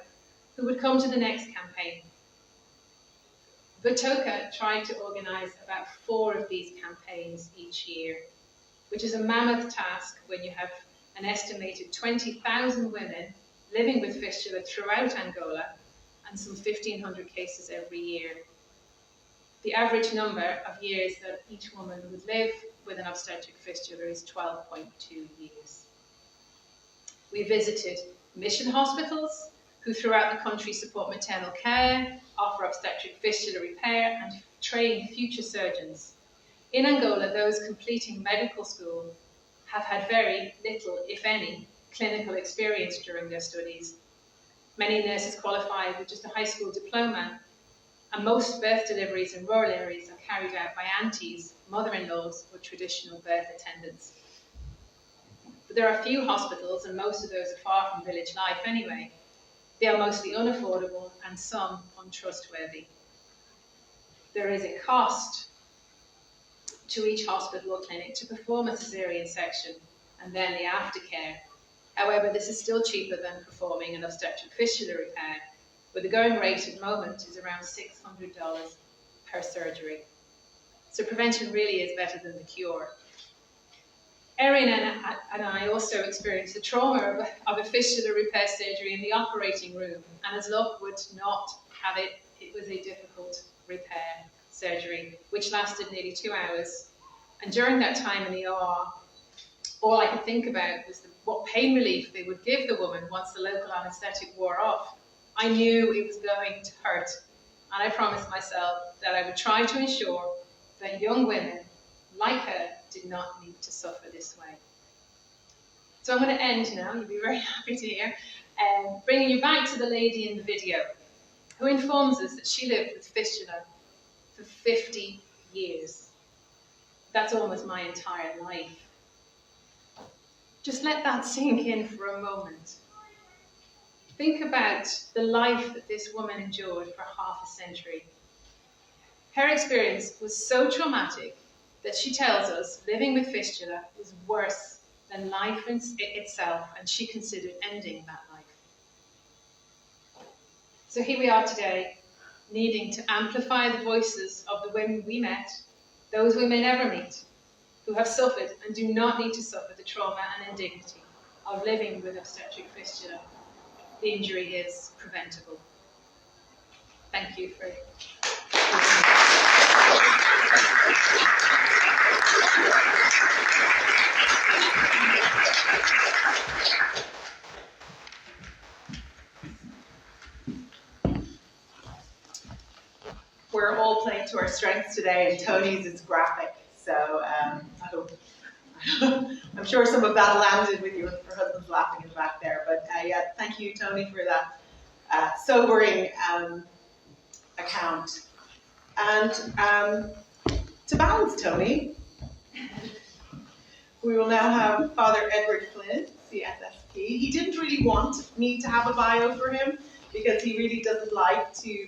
who would come to the next campaign. Vitoka tried to organise about 4 of these campaigns each year, which is a mammoth task when you have an estimated 20,000 women living with fistula throughout Angola and some 1,500 cases every year. The average number of years that each woman would live with an obstetric fistula is 12.2 years. We visited mission hospitals, who throughout the country support maternal care, offer obstetric fistula repair, and train future surgeons. In Angola, those completing medical school have had very little, if any, clinical experience during their studies. Many nurses qualify with just a high school diploma, and most birth deliveries in rural areas are carried out by aunties, mother-in-laws, or traditional birth attendants. But there are few hospitals, and most of those are far from village life anyway. They are mostly unaffordable and some untrustworthy. There is a cost to each hospital or clinic to perform a caesarean section and then the aftercare. However, this is still cheaper than performing an obstetric fistula repair, where the going rate at the moment is around $600 per surgery. So prevention really is better than the cure. Erin and I also experienced the trauma of a fistula repair surgery in the operating room, and as luck would not have it, it was a difficult repair surgery, which lasted nearly 2 hours. And during that time in the OR, all I could think about was what pain relief they would give the woman once the local anaesthetic wore off. I knew it was going to hurt, and I promised myself that I would try to ensure that young women like her did not need to suffer this way. So I'm going to end now, you'll be very happy to hear, bringing you back to the lady in the video, who informs us that she lived with fistula for 50 years. That's almost my entire life. Just let that sink in for a moment. Think about the life that this woman endured for half a century. Her experience was so traumatic that she tells us living with fistula was worse than life itself, and she considered ending that life. So here we are today, needing to amplify the voices of the women we met, those we may never meet, who have suffered and do not need to suffer the trauma and indignity of living with obstetric fistula. The injury is preventable. Thank you for We're all playing to our strengths today, and Tony's is graphic, so I'm sure some of that landed with you. Her husband's laughing in the back there, but yeah, thank you, Tony, for that sobering account. And to balance Tony, we will now have Father Edward Flynn, CSSP. He didn't really want me to have a bio for him because he really doesn't like to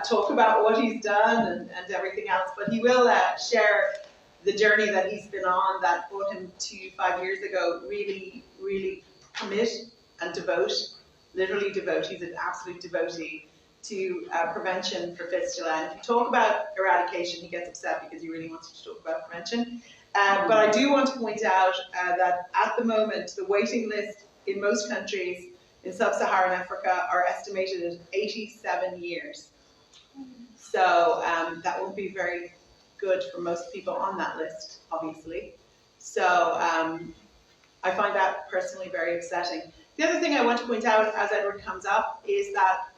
talk about what he's done and everything else, but he will share the journey that he's been on that brought him to 5 years ago. Really commit and devote, literally devote. He's an absolute devotee to prevention for fistula. And if you talk about eradication, he gets upset because he really wants to talk about prevention. But I do want to point out that at the moment, the waiting list in most countries in sub-Saharan Africa are estimated at 87 years. So that won't be very good for most people on that list, obviously. So I find that personally very upsetting. The other thing I want to point out as Edward comes up is that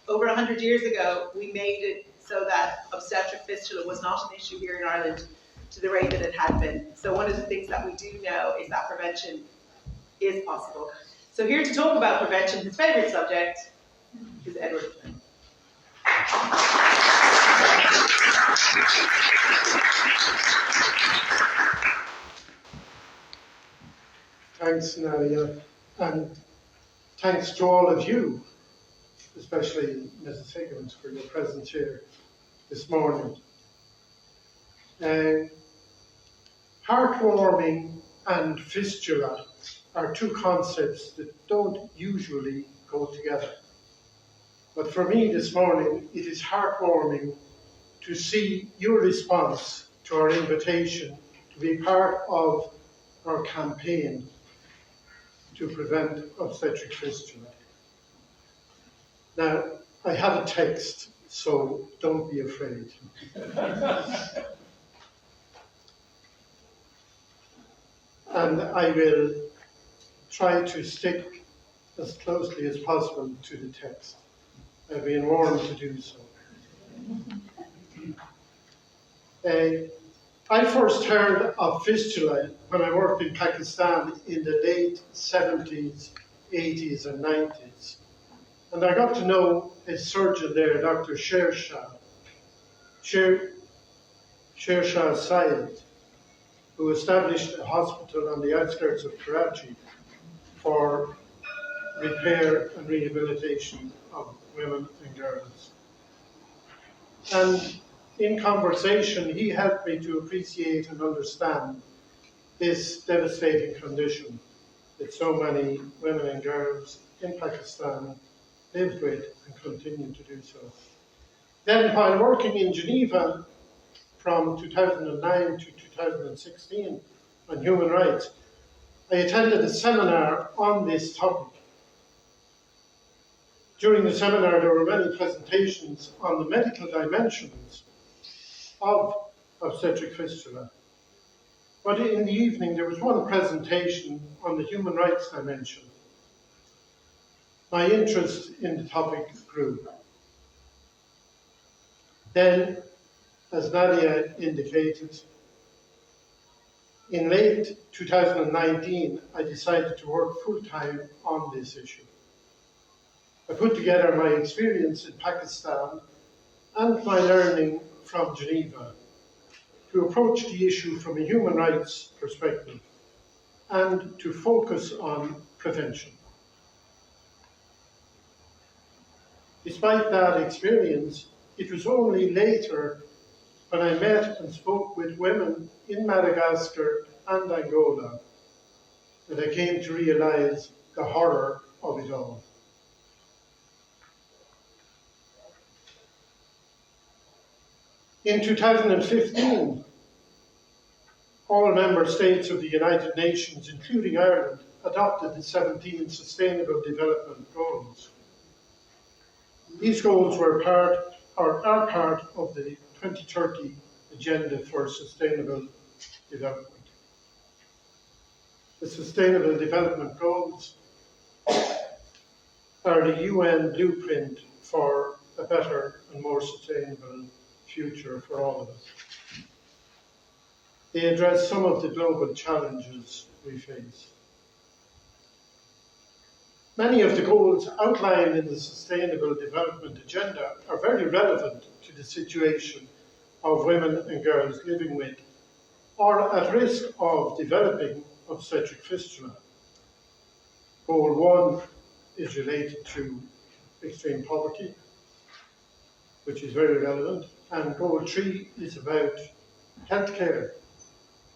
over 100 years ago, we made it so that obstetric fistula was not an issue here in Ireland to the rate that it had been. So one of the things that we do know is that prevention is possible. So here to talk about prevention, his favourite subject, is Edward. Thanks, Nadia, and thanks to all of you, especially Mrs. Higgins, for your presence here this morning. Heartwarming and fistula are two concepts that don't usually go together. But for me this morning, it is heartwarming to see your response to our invitation to be part of our campaign to prevent obstetric fistula. Now, I have a text, so don't be afraid. And I will try to stick as closely as possible to the text. I've been warned to do so. I first heard of fistula when I worked in Pakistan in the late 70s, 80s and 90s. And I got to know a surgeon there, Dr. Sher Shah Syed, who established a hospital on the outskirts of Karachi for repair and rehabilitation of women and girls. And in conversation, he helped me to appreciate and understand this devastating condition that so many women and girls in Pakistan lived with and continue to do so. Then, while working in Geneva from 2009 to 2016 on human rights, I attended a seminar on this topic. During the seminar, there were many presentations on the medical dimensions of obstetric fistula. But in the evening, there was one presentation on the human rights dimension. My interest in the topic grew. Then, as Nadia indicated, in late 2019, I decided to work full-time on this issue. I put together my experience in Pakistan and my learning from Geneva to approach the issue from a human rights perspective and to focus on prevention. Despite that experience, it was only later when I met and spoke with women in Madagascar and Angola that I came to realize the horror of it all. In 2015, all member states of the United Nations, including Ireland, adopted the 17 Sustainable Development Goals. These goals are part of the 2030 Agenda for Sustainable Development. The Sustainable Development Goals are the UN blueprint for a better and more sustainable future for all of us. They address some of the global challenges we face. Many of the goals outlined in the Sustainable Development Agenda are very relevant to the situation of women and girls living with or at risk of developing obstetric fistula. Goal 1 is related to extreme poverty, which is very relevant, and Goal 3 is about healthcare.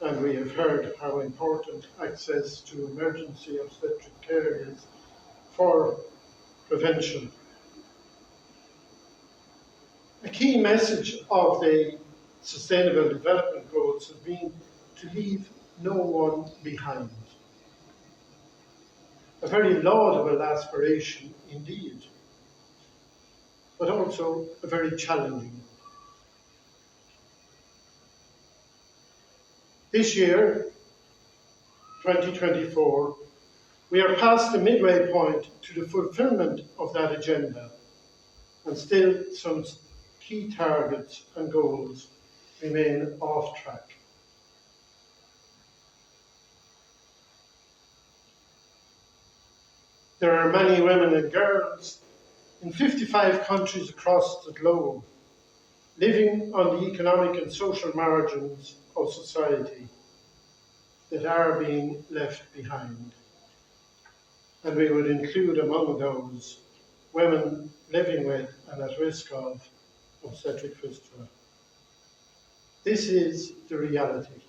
And we have heard how important access to emergency obstetric care is for prevention. A key message of the Sustainable Development Goals has been to leave no one behind. A very laudable aspiration indeed, but also a very challenging one. This year, 2024, we are past the midway point to the fulfillment of that agenda, and still some key targets and goals remain off track. There are many women and girls in 55 countries across the globe living on the economic and social margins of society that are being left behind. And we would include among those women living with and at risk of obstetric fistula. This is the reality.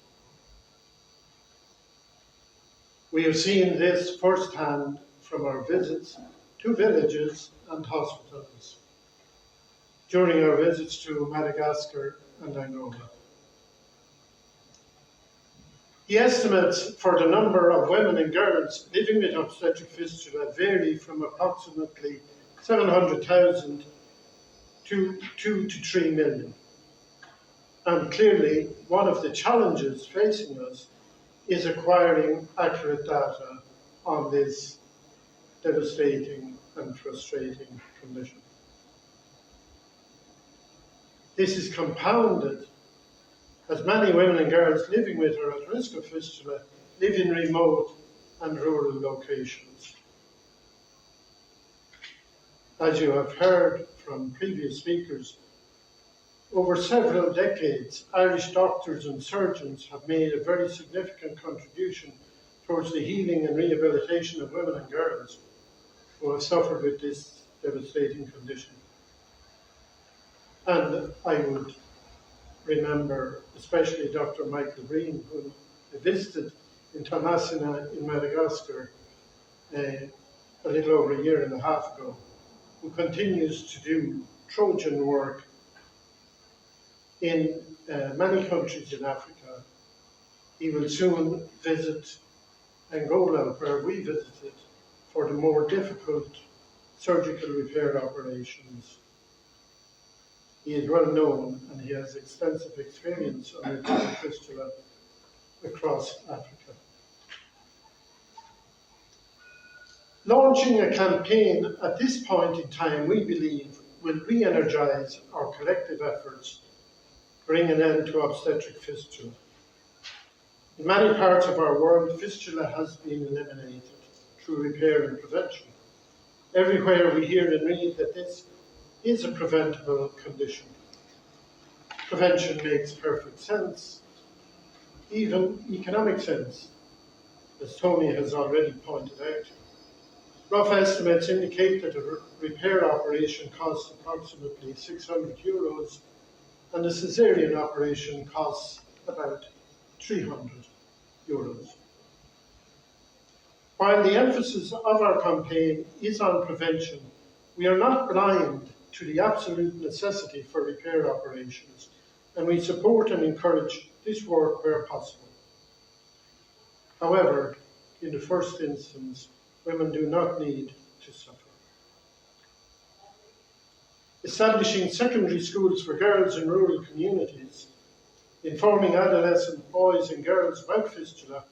We have seen this firsthand from our visits to villages and hospitals, during our visits to Madagascar and Angola. The estimates for the number of women and girls living with obstetric fistula vary from approximately 700,000 to 2 to 3 million. And clearly, one of the challenges facing us is acquiring accurate data on this devastating and frustrating condition. This is compounded as many women and girls living with or at risk of fistula live in remote and rural locations. As you have heard from previous speakers, over several decades, Irish doctors and surgeons have made a very significant contribution towards the healing and rehabilitation of women and girls who have suffered with this devastating condition. And I would remember especially Dr. Michael Breen, who I visited in Tomasina in Madagascar a little over a year and a half ago, who continues to do Trojan work in many countries in Africa. He will soon visit Angola, where we visited, for the more difficult surgical repair operations. He is well known and he has extensive experience on repairing fistula across Africa. Launching a campaign at this point in time, we believe, will re-energize our collective efforts, bring an end to obstetric fistula. In many parts of our world, fistula has been eliminated through repair and prevention. Everywhere we hear and read that this is a preventable condition. Prevention makes perfect sense, even economic sense, as Tony has already pointed out. Rough estimates indicate that a repair operation costs approximately €600, and a caesarean operation costs about €300. While the emphasis of our campaign is on prevention, we are not blind to the absolute necessity for repair operations, and we support and encourage this work where possible. However, in the first instance, women do not need to suffer. Establishing secondary schools for girls in rural communities, informing adolescent boys and girls about fistula,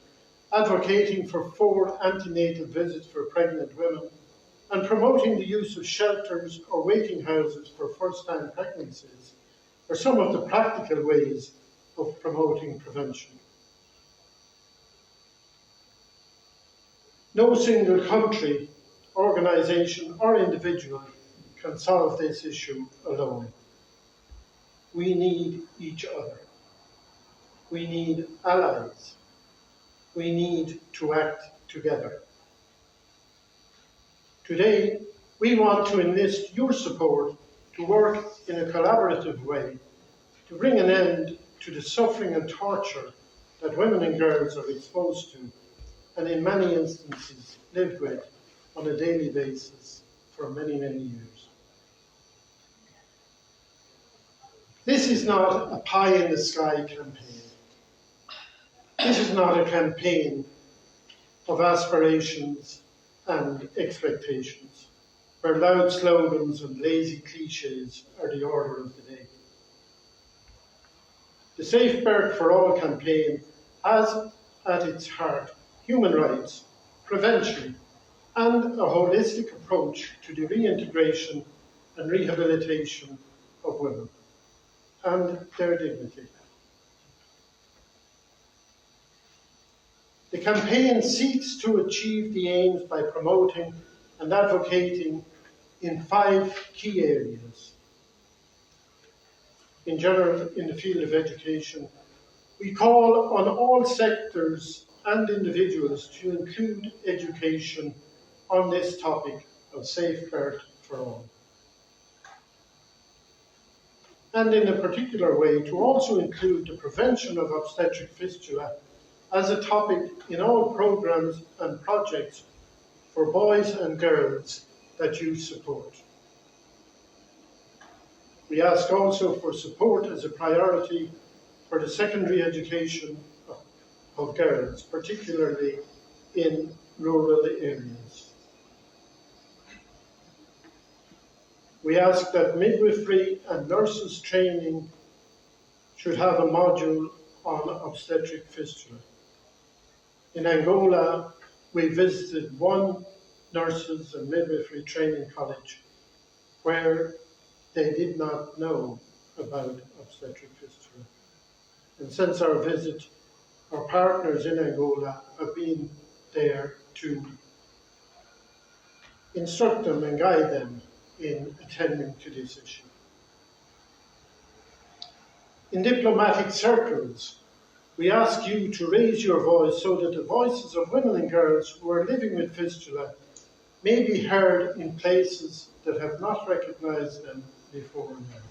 advocating for 4 antenatal visits for pregnant women, and promoting the use of shelters or waiting houses for first-time pregnancies are some of the practical ways of promoting prevention. No single country, organisation or individual can solve this issue alone. We need each other. We need allies. We need to act together. Today, we want to enlist your support to work in a collaborative way to bring an end to the suffering and torture that women and girls are exposed to, and in many instances live with on a daily basis for many, many years. This is not a pie-in-the-sky campaign. This is not a campaign of aspirations and expectations, where loud slogans and lazy cliches are the order of the day. The SafeBirth4All campaign has at its heart human rights, prevention, and a holistic approach to the reintegration and rehabilitation of women and their dignity. The campaign seeks to achieve the aims by promoting and advocating in 5 key areas. In general, in the field of education, we call on all sectors and individuals to include education on this topic of safe birth for all. And in a particular way, to also include the prevention of obstetric fistula as a topic in all programs and projects for boys and girls that you support. We ask also for support as a priority for the secondary education of girls, particularly in rural areas. We ask that midwifery and nurses training should have a module on obstetric fistula. In Angola, we visited one nurses and midwifery training college where they did not know about obstetric fistula. And since our visit, our partners in Angola have been there to instruct them and guide them in attending to this issue. In diplomatic circles, we ask you to raise your voice so that the voices of women and girls who are living with fistula may be heard in places that have not recognized them before now.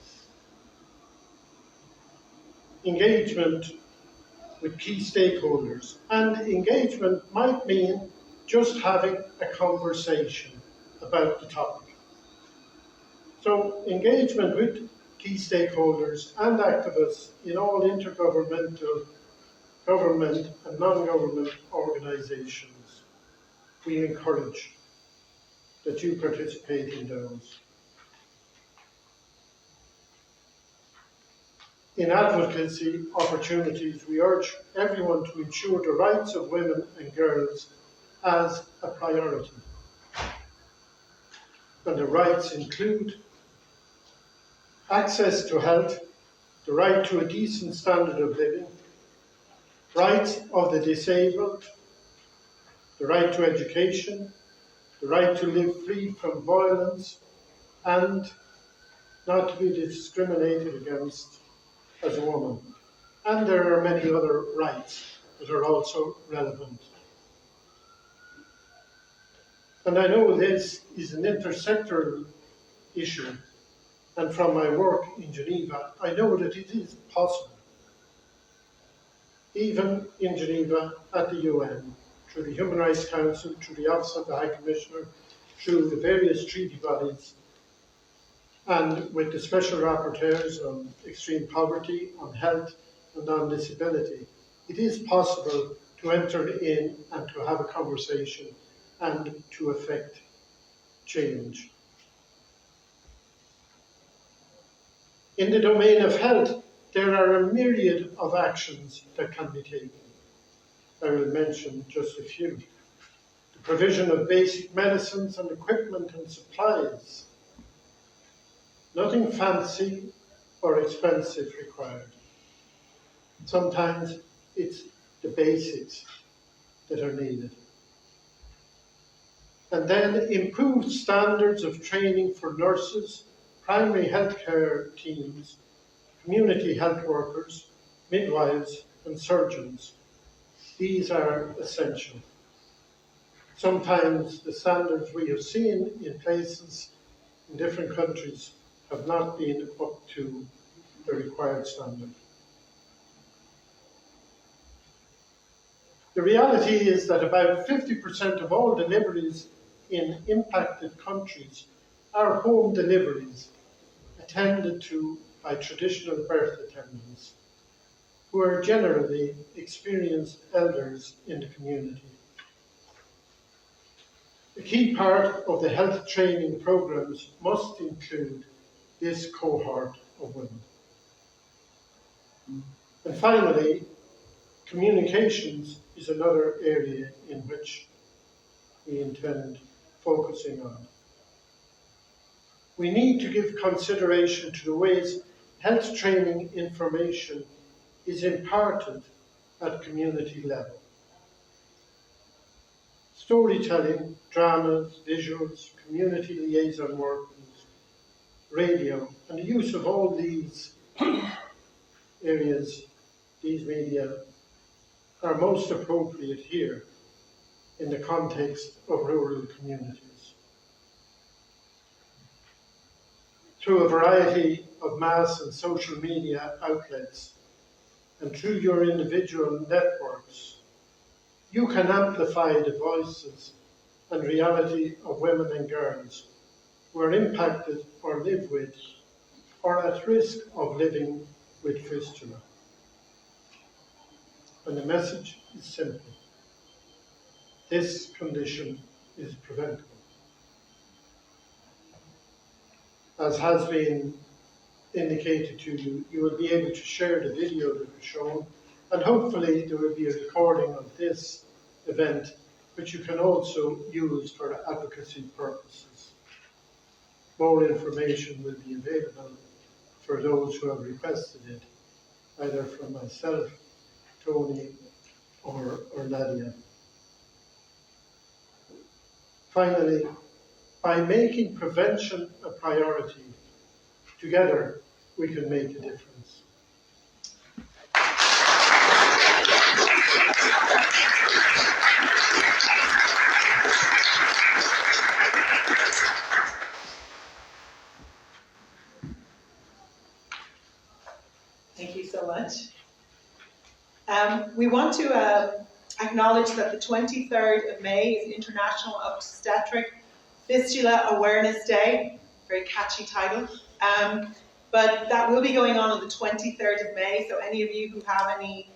Engagement with key stakeholders, and engagement might mean just having a conversation about the topic. So engagement with key stakeholders and activists in all intergovernmental, government and non-government organisations, we encourage that you participate in those. In advocacy opportunities, we urge everyone to ensure the rights of women and girls as a priority. And the rights include access to health, the right to a decent standard of living, rights of the disabled, the right to education, the right to live free from violence, and not to be discriminated against as a woman. And there are many other rights that are also relevant. And I know this is an intersectoral issue, and from my work in Geneva, I know that it is possible, even in Geneva at the UN, through the Human Rights Council, through the Office of the High Commissioner, through the various treaty bodies, and with the special rapporteurs on extreme poverty, on health, and on disability. It is possible to enter in and to have a conversation and to effect change. In the domain of health, there are a myriad of actions that can be taken. I will mention just a few. The provision of basic medicines and equipment and supplies. Nothing fancy or expensive required. Sometimes it's the basics that are needed. And then improved standards of training for nurses, primary healthcare teams, community health workers, midwives, and surgeons. These are essential. Sometimes the standards we have seen in places in different countries have not been up to the required standard. The reality is that about 50% of all deliveries in impacted countries are home deliveries attended to by traditional birth attendants, who are generally experienced elders in the community. A key part of the health training programs must include this cohort of women. And finally, communications is another area in which we intend focusing on. We need to give consideration to the ways health training information is imparted at community level. Storytelling, dramas, visuals, community liaison workers, radio, and the use of all these areas, these media, are most appropriate here in the context of rural communities. Through a variety of mass and social media outlets and through your individual networks, you can amplify the voices and reality of women and girls who are impacted or live with or at risk of living with fistula. And the message is simple. This condition is preventable. As has been indicated to you, you will be able to share the video that was shown, and hopefully there will be a recording of this event, which you can also use for advocacy purposes. More information will be available for those who have requested it, either from myself, Tony, or Nadia. Finally, by making prevention a priority, together we can make a difference. Thank you so much. We want to acknowledge that the 23rd of May is International Obstetric Fistula Awareness Day. Very catchy title. But that will be going on the 23rd of May, so any of you who have any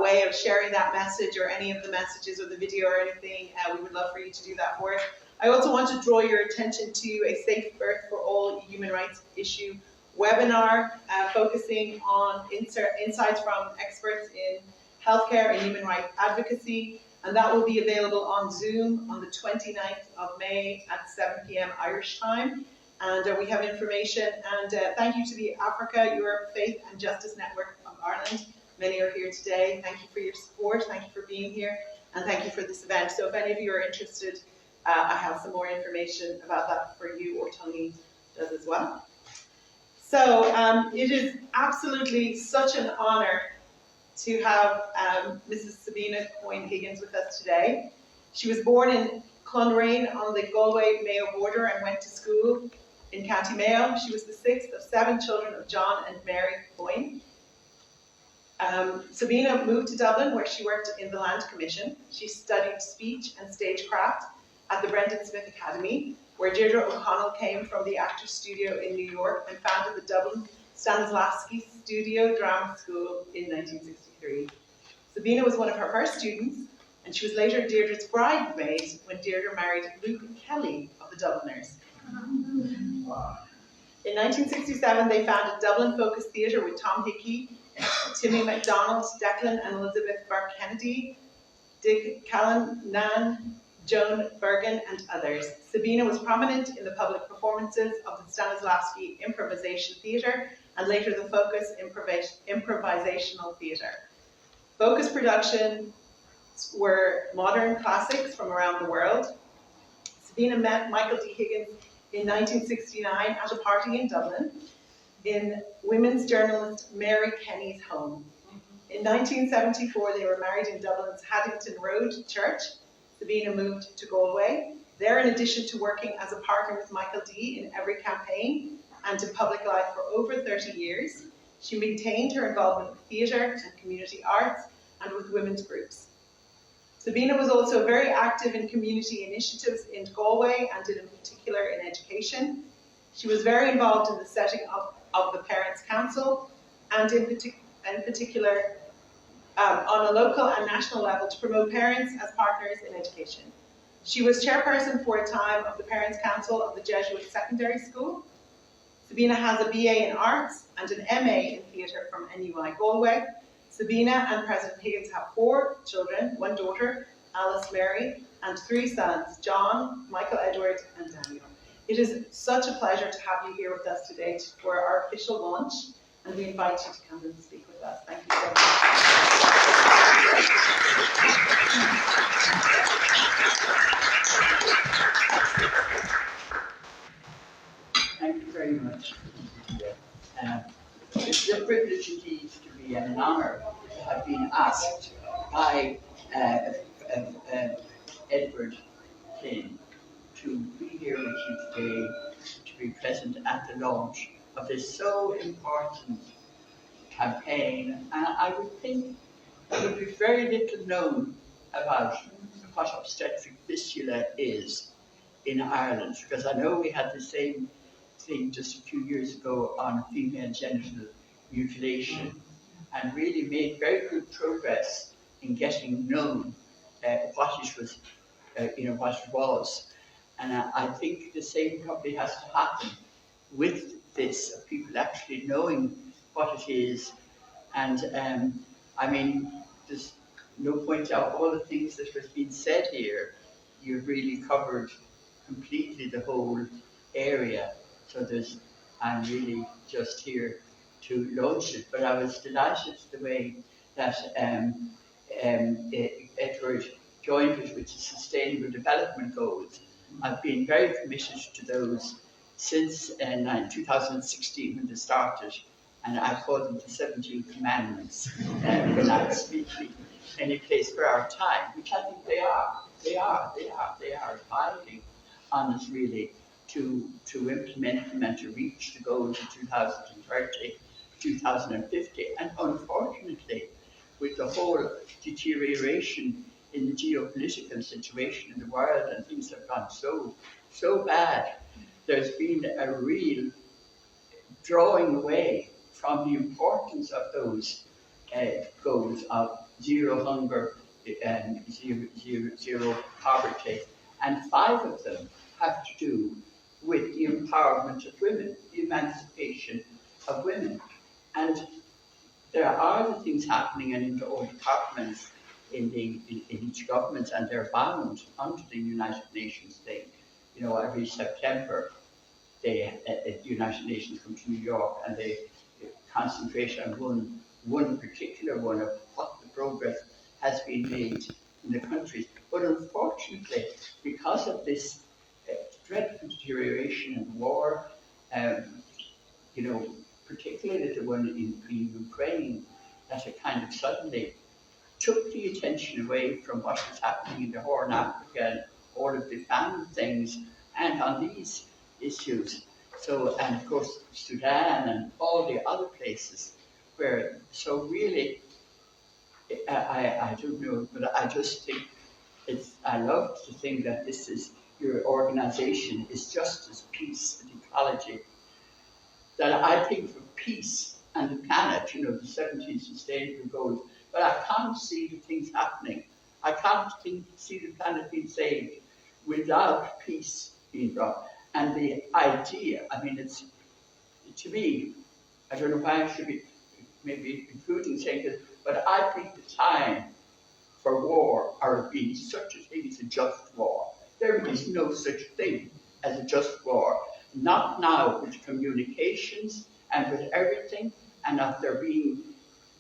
way of sharing that message or any of the messages or the video or anything, we would love for you to do that for us. I also want to draw your attention to a SafeBirth4All human rights issue webinar focusing on insights from experts in healthcare and human rights advocacy, and that will be available on Zoom on the 29th of May at 7 p.m. Irish time. And we have information, and thank you to the Africa, Europe, Faith and Justice Network of Ireland. Many are here today. Thank you for your support, thank you for being here, and thank you for this event. So if any of you are interested, I have some more information about that for you, or Tony does as well. So it is absolutely such an honour to have Mrs. Sabina Coyne-Higgins with us today. She was born in Clonraine on the Galway-Mayo border and went to school in County Mayo. She was the sixth of 7 children of John and Mary Coyne. Sabina moved to Dublin, where she worked in the Land Commission. She studied speech and stagecraft at the Brendan Smith Academy, where Deirdre O'Connell came from the Actors Studio in New York and founded the Dublin Stanislavski Studio Drama School in 1963. Sabina was one of her first students, and she was later Deirdre's bridesmaid when Deirdre married Luke Kelly of the Dubliners. In 1967, they founded Dublin Focus Theatre with Tom Hickey, Timmy MacDonald, Declan and Elizabeth Burke Kennedy, Dick Callan, Nan, Joan Bergen, and others. Sabina was prominent in the public performances of the Stanislavski Improvisation Theatre and later the Focus Improvisational Theatre. Focus productions were modern classics from around the world. Sabina met Michael D. Higgins in 1969 at a party in Dublin in women's journalist Mary Kenny's home. In 1974, they were married in Dublin's Haddington Road Church. Sabina moved to Galway. There, in addition to working as a partner with Michael D. in every campaign and in public life for over 30 years, she maintained her involvement with theatre and community arts and with women's groups. Sabina was also very active in community initiatives in Galway and in particular in education. She was very involved in the setting up of the Parents' Council, and in particular on a local and national level to promote parents as partners in education. She was chairperson for a time of the Parents' Council of the Jesuit Secondary School. Sabina has a BA in Arts and an MA in Theatre from NUI Galway. Sabina and President Higgins have 4 children, 1 daughter, Alice Mary, and 3 sons, John, Michael Edward, and Daniel. It is such a pleasure to have you here with us today for our official launch, and we invite you to come and speak with us. Thank you so much. Thank you very much. It's a privilege indeed to be and an honour to have been asked by Edward Flynn to be here with you today, to be present at the launch of this so important campaign. And I would think there would be very little known about what obstetric fistula is in Ireland, because I know we had the same thing just a few years ago on female genital mutilation, and really made very good progress in getting known what it was, what it was. And I think the same probably has to happen with this, of people actually knowing what it is. And I mean, there's no point out all the things that has been said here. You've really covered completely the whole area. So I'm really just here to launch it. But I was delighted the way that Edward joined it with the Sustainable Development Goals. I've been very committed to those since 2016 when they started, and I call them the 17 Commandments when I was speaking any place for our time, which I think they are abiding on us really to implement them and to reach the goals of 2030, 2050. And unfortunately, with the whole deterioration in the geopolitical situation in the world, and things have gone so bad, there's been a real drawing away from the importance of those goals of zero hunger and zero poverty. And 5 of them have to do with the empowerment of women, the emancipation of women. And there are other things happening in all departments in each government, and they're bound under the United Nations thing. You know, every September, the United Nations come to New York and they concentrate on one particular one of what the progress has been made in the countries. But unfortunately, because of this dreadful deterioration and war, particularly the one in Ukraine, that it kind of suddenly took the attention away from what was happening in the Horn of Africa and all of the famine things, and on these issues. So, and of course, Sudan and all the other places where, so really, I don't know, but I just think I love to think that your organization is justice, peace, and ecology. That I think for peace and the planet, the 17 sustainable goals, but I can't see the things happening. I can't see the planet being saved without peace being brought. And the idea, I mean, it's, to me, I don't know why I should be maybe including saying this, but I think the time for war or being such a thing as a just war. There is no such thing as a just war. Not now with communications and with everything, and of there being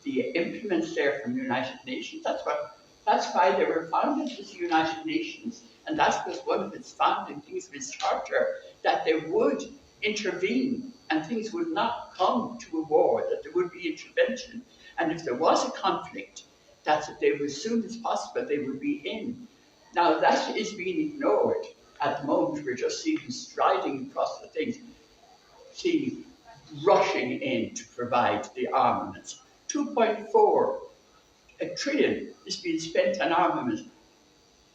the implements there from the United Nations. That's why they were founded as the United Nations, and that was one of its founding things of its charter, that they would intervene and things would not come to a war, that there would be intervention. And if there was a conflict, that they would, as soon as possible, they would be in. Now that is being ignored at the moment. We're just seeing them striding across the things, seeing rushing in to provide the armaments. 2.4 trillion is being spent on armaments.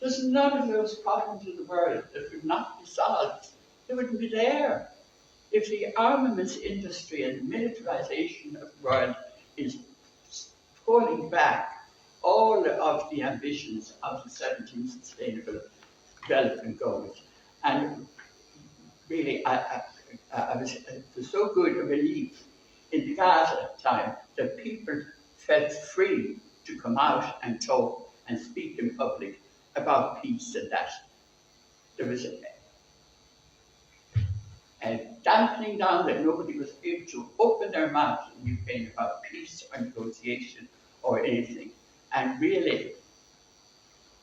There's none of those problems in the world that would not be solved. They wouldn't be there if the armaments industry and the militarization of the world is pulling back all of the ambitions of the 17 Sustainable Development Goals, and really, it was so good a relief in the Gaza time that people felt free to come out and talk and speak in public about peace, and that there was a dampening down that nobody was able to open their mouth in Ukraine about peace or negotiation or anything. And really,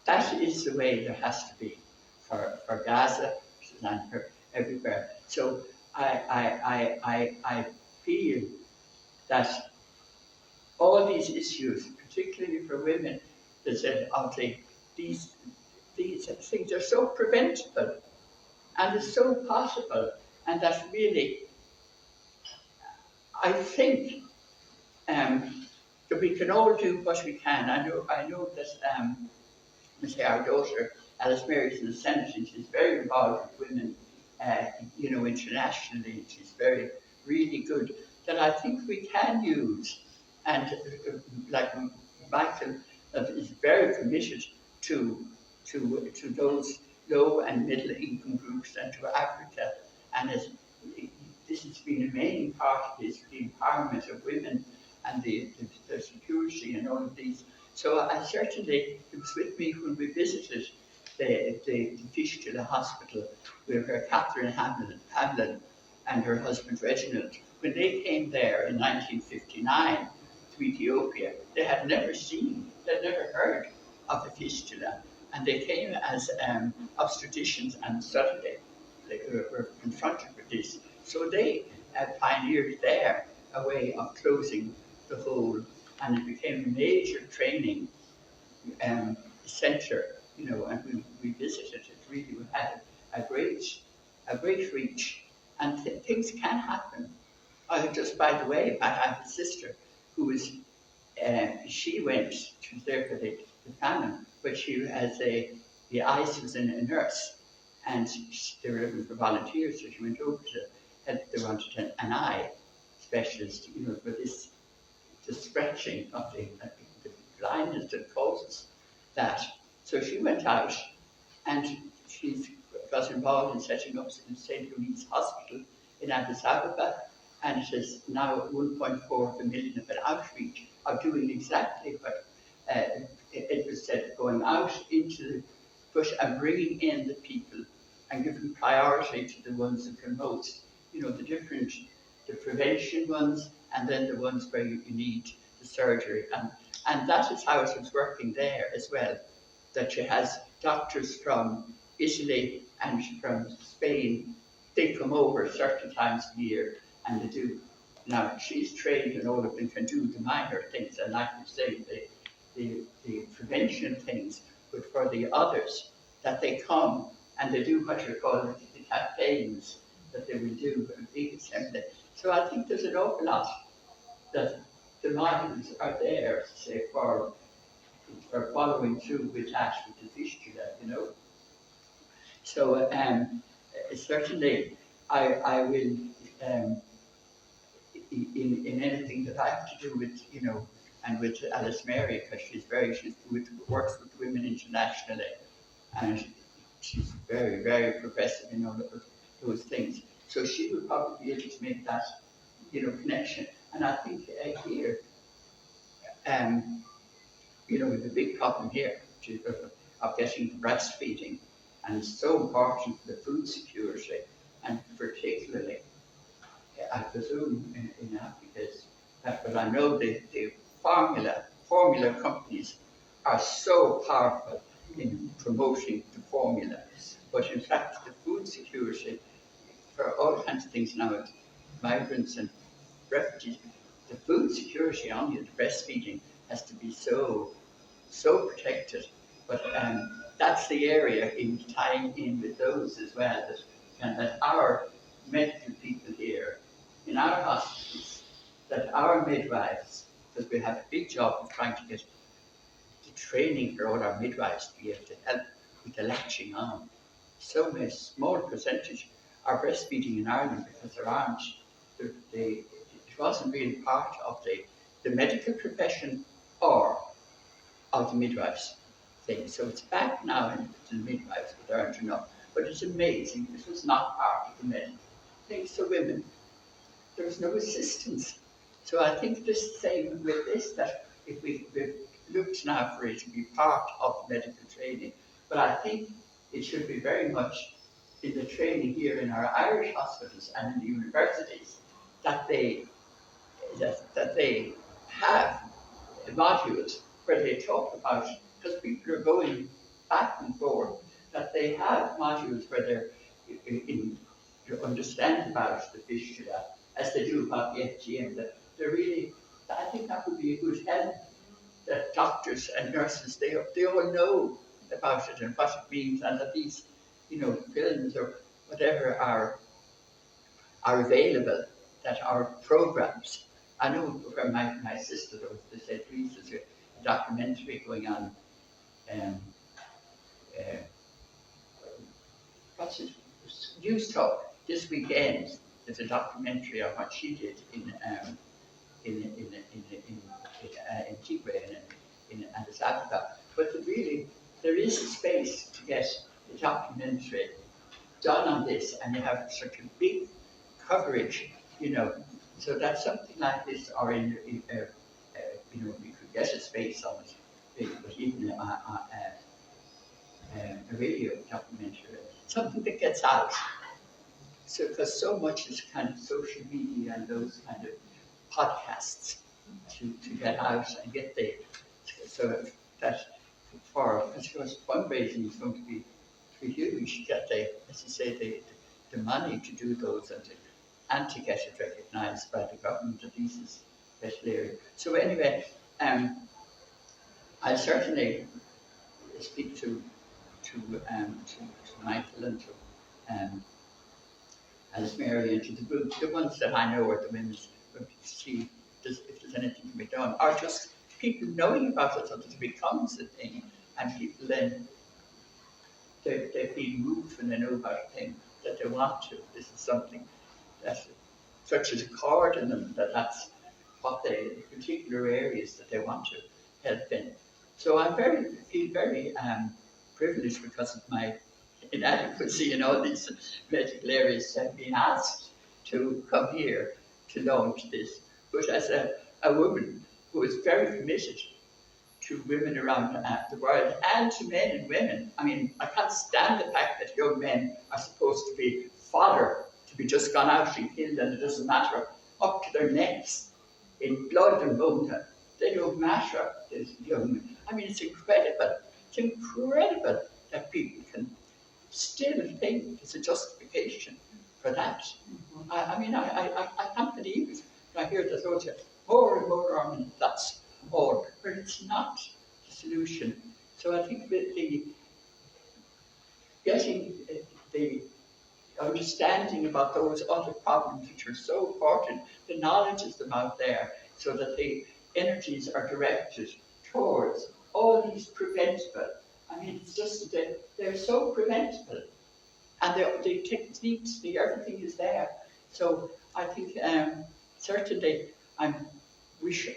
that is the way there has to be for Gaza and for everywhere. So I feel that all these issues, particularly for women, is that obviously these things are so preventable and it's so possible, and that really, I think that we can all do what we can. I know that our daughter Alice Mary's in the Senate, and she's very involved with women, internationally. She's really good. That I think we can use, and like Michael is very committed to those low and middle income groups and to Africa, and this has been a main part of this, the empowerment of women and the security and all of these. So I certainly, it was with me when we visited the Fistula Hospital with her Catherine Hamlin and her husband Reginald. When they came there in 1959 to Ethiopia, they had never heard of a fistula. And they came as obstetricians, and suddenly they were confronted with this. So they pioneered there a way of closing the hole, and it became a major training centre, and we visited it. Really, we had a great reach, and things can happen. Just by the way, I have a sister who was, she was there for the famine, but she has the ICE was a nurse, and they were looking for volunteers, so she went over to help. They wanted an eye specialist, for this, the stretching of the blindness that causes that. So she went out, and she got involved in setting up St. Louis Hospital in Addis Ababa, and it is now 1.4 million of an outreach of doing exactly what it was said, going out into the bush and bringing in the people and giving priority to the ones that can most, the prevention ones, and then the ones where you need the surgery. And that is how it was working there as well, that she has doctors from Italy and from Spain. They come over certain times a year, and they do. Now, she's trained, and all of them can do the minor things, and like you say, the prevention things, but for the others, that they come and they do what you call the campaigns that they will do a big assembly. So I think there's an awful lot that the minds are there, say, for following through with that, with the fistula, So certainly I will, in anything that I have to do with, and with Alice Mary, because works with women internationally, and she's very, very progressive in all of those things. So she will probably be able to make that, connection. And I think here, the big problem here of getting breastfeeding, and it's so important for the food security, and particularly, I presume, in Africa, but I know the formula companies are so powerful in promoting the formula. But in fact, the food security for all kinds of things now, migrants and refugees, the food security on the breastfeeding has to be so protected. But that's the area in tying in with those as well, that our medical people here in our hospitals, that our midwives, that we have a big job of trying to get the training for all our midwives to be able to help with the latching on. So a small percentage are breastfeeding in Ireland because there aren't, it wasn't really part of the medical profession or of the midwives thing. So it's back now into the midwives, but there aren't enough. But it's amazing, this was not part of the medical thing. So women, there was no assistance. So I think the same with this, that if we've looked now for it to be part of medical training, but I think it should be very much in the training here in our Irish hospitals and in the universities, that they have modules where they talk about, because people are going back and forth, that they have modules where they're to understand about the fistula as they do about the FGM. That they're really, I think that would be a good help. That doctors and nurses, they all know about it and what it means, and that these, films or whatever are available, that are programs. I know from my sister, there was this St. Teresa's a documentary going on, what's it, News Talk this weekend. There's a documentary on what she did in Tigray in Addis Ababa. But really, there is a space to get a documentary done on this, and you have such a big coverage, so that something like this, or we could get a space on it, but even a radio documentary, something that gets out. So, because so much is kind of social media and those kind of podcasts to get out and get the, so that because fundraising is going to be huge, get as you say, the money to do those and to get it recognised by the government of these special areas. So anyway, I certainly speak to Michael and to Alice Mary and to the group, the ones that I know are the women's group, to see if there's anything to be done, or just people knowing about it so that it becomes a thing, and people then they feel moved when they know about a thing that they want to. This is something that touches a chord in them, that's what the particular areas that they want to help in. So I feel very privileged because of my inadequacy in all these medical areas. I've been asked to come here to launch this, but as a woman who is very committed to women around the world and to men and women. I mean, I can't stand the fact that young men are supposed to be fodder, to be just gone out and killed, and it doesn't matter, up to their necks in blood and bone. They don't matter, these young men. I mean, it's incredible. It's incredible that people can still think it's a justification for that. I can't believe it. I hear the thought of more and more armament, that's all, but it's not the solution. So I think that getting the understanding about those other problems which are so important, the knowledge is them out there, so that the energies are directed towards all these preventable. I mean, it's just that they're so preventable, and the techniques, everything is there. So I think certainly I wish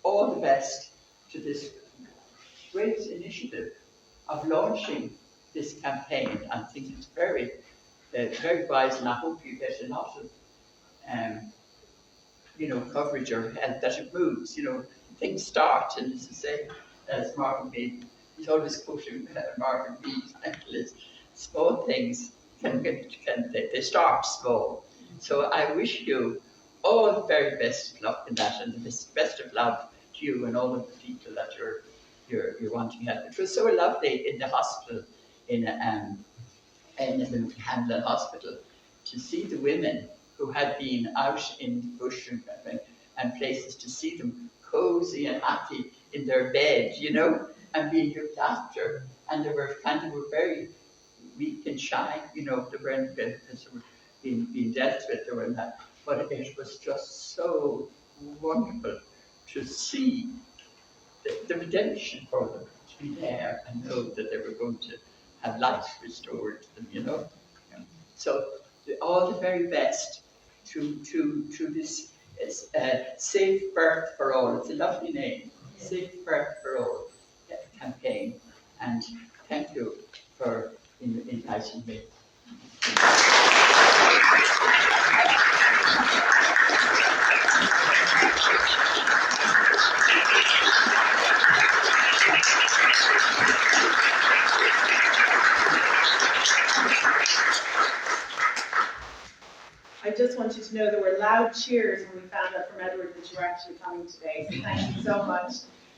all the best to this great initiative of launching this campaign. I think it's very, very wise, and I hope you get a lot of, coverage or help, that it moves. Things start, and as I say, as Martin Mead, he's always quoting Martin Mead, is small things they start small. So I wish you all the very best of luck in that, and the best of love to you and all of the people that you're wanting help. It was so lovely in the hospital, in the Hamlin Hospital, to see the women who had been out in the bush and places, to see them cozy and happy in their bed, and being looked after. And they were very weak and shy, they weren't being dealt with or that. But it was just so wonderful to see the redemption for them, to be there and know that they were going to have life restored to them, So all the very best to this Safe Birth for All. It's a lovely name, Safe Birth for All campaign. And thank you for inviting me. I just want you to know there were loud cheers when we found out from Edward that you were actually coming today. So thank you so much.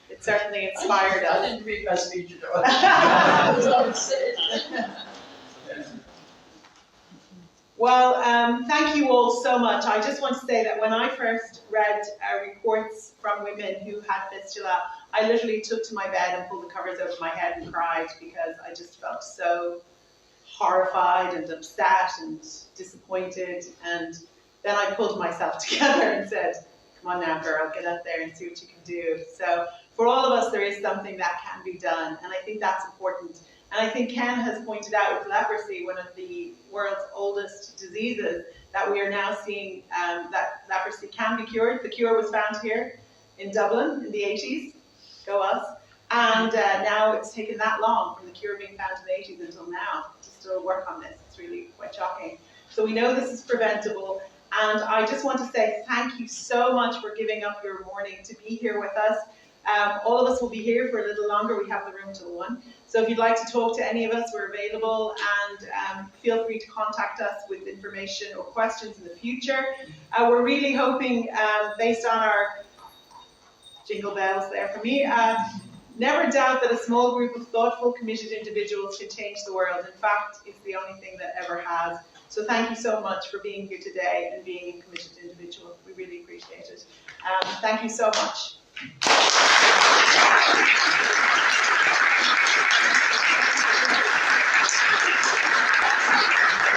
It certainly inspired us. I didn't read my speech at all. Well, thank you all so much. I just want to say that when I first read reports from women who had fistula, I literally took to my bed and pulled the covers over my head and cried because I just felt so horrified and upset and disappointed. And then I pulled myself together and said, come on now, girl, get out there and see what you can do. So for all of us, there is something that can be done. And I think that's important. And I think Ken has pointed out with leprosy, one of the world's oldest diseases, that we are now seeing that leprosy can be cured. The cure was found here in Dublin in the 80s. Go us. And now it's taken that long from the cure being found in the 80s until now to still work on this. It's really quite shocking. So we know this is preventable. And I just want to say thank you so much for giving up your morning to be here with us. All of us will be here for a little longer. We have the room till 1. So if you'd like to talk to any of us, we're available, and feel free to contact us with information or questions in the future. We're really hoping, based on our jingle bells there for me, never doubt that a small group of thoughtful, committed individuals can change the world. In fact, it's the only thing that ever has. So thank you so much for being here today and being a committed individual. We really appreciate it. Thank you so much.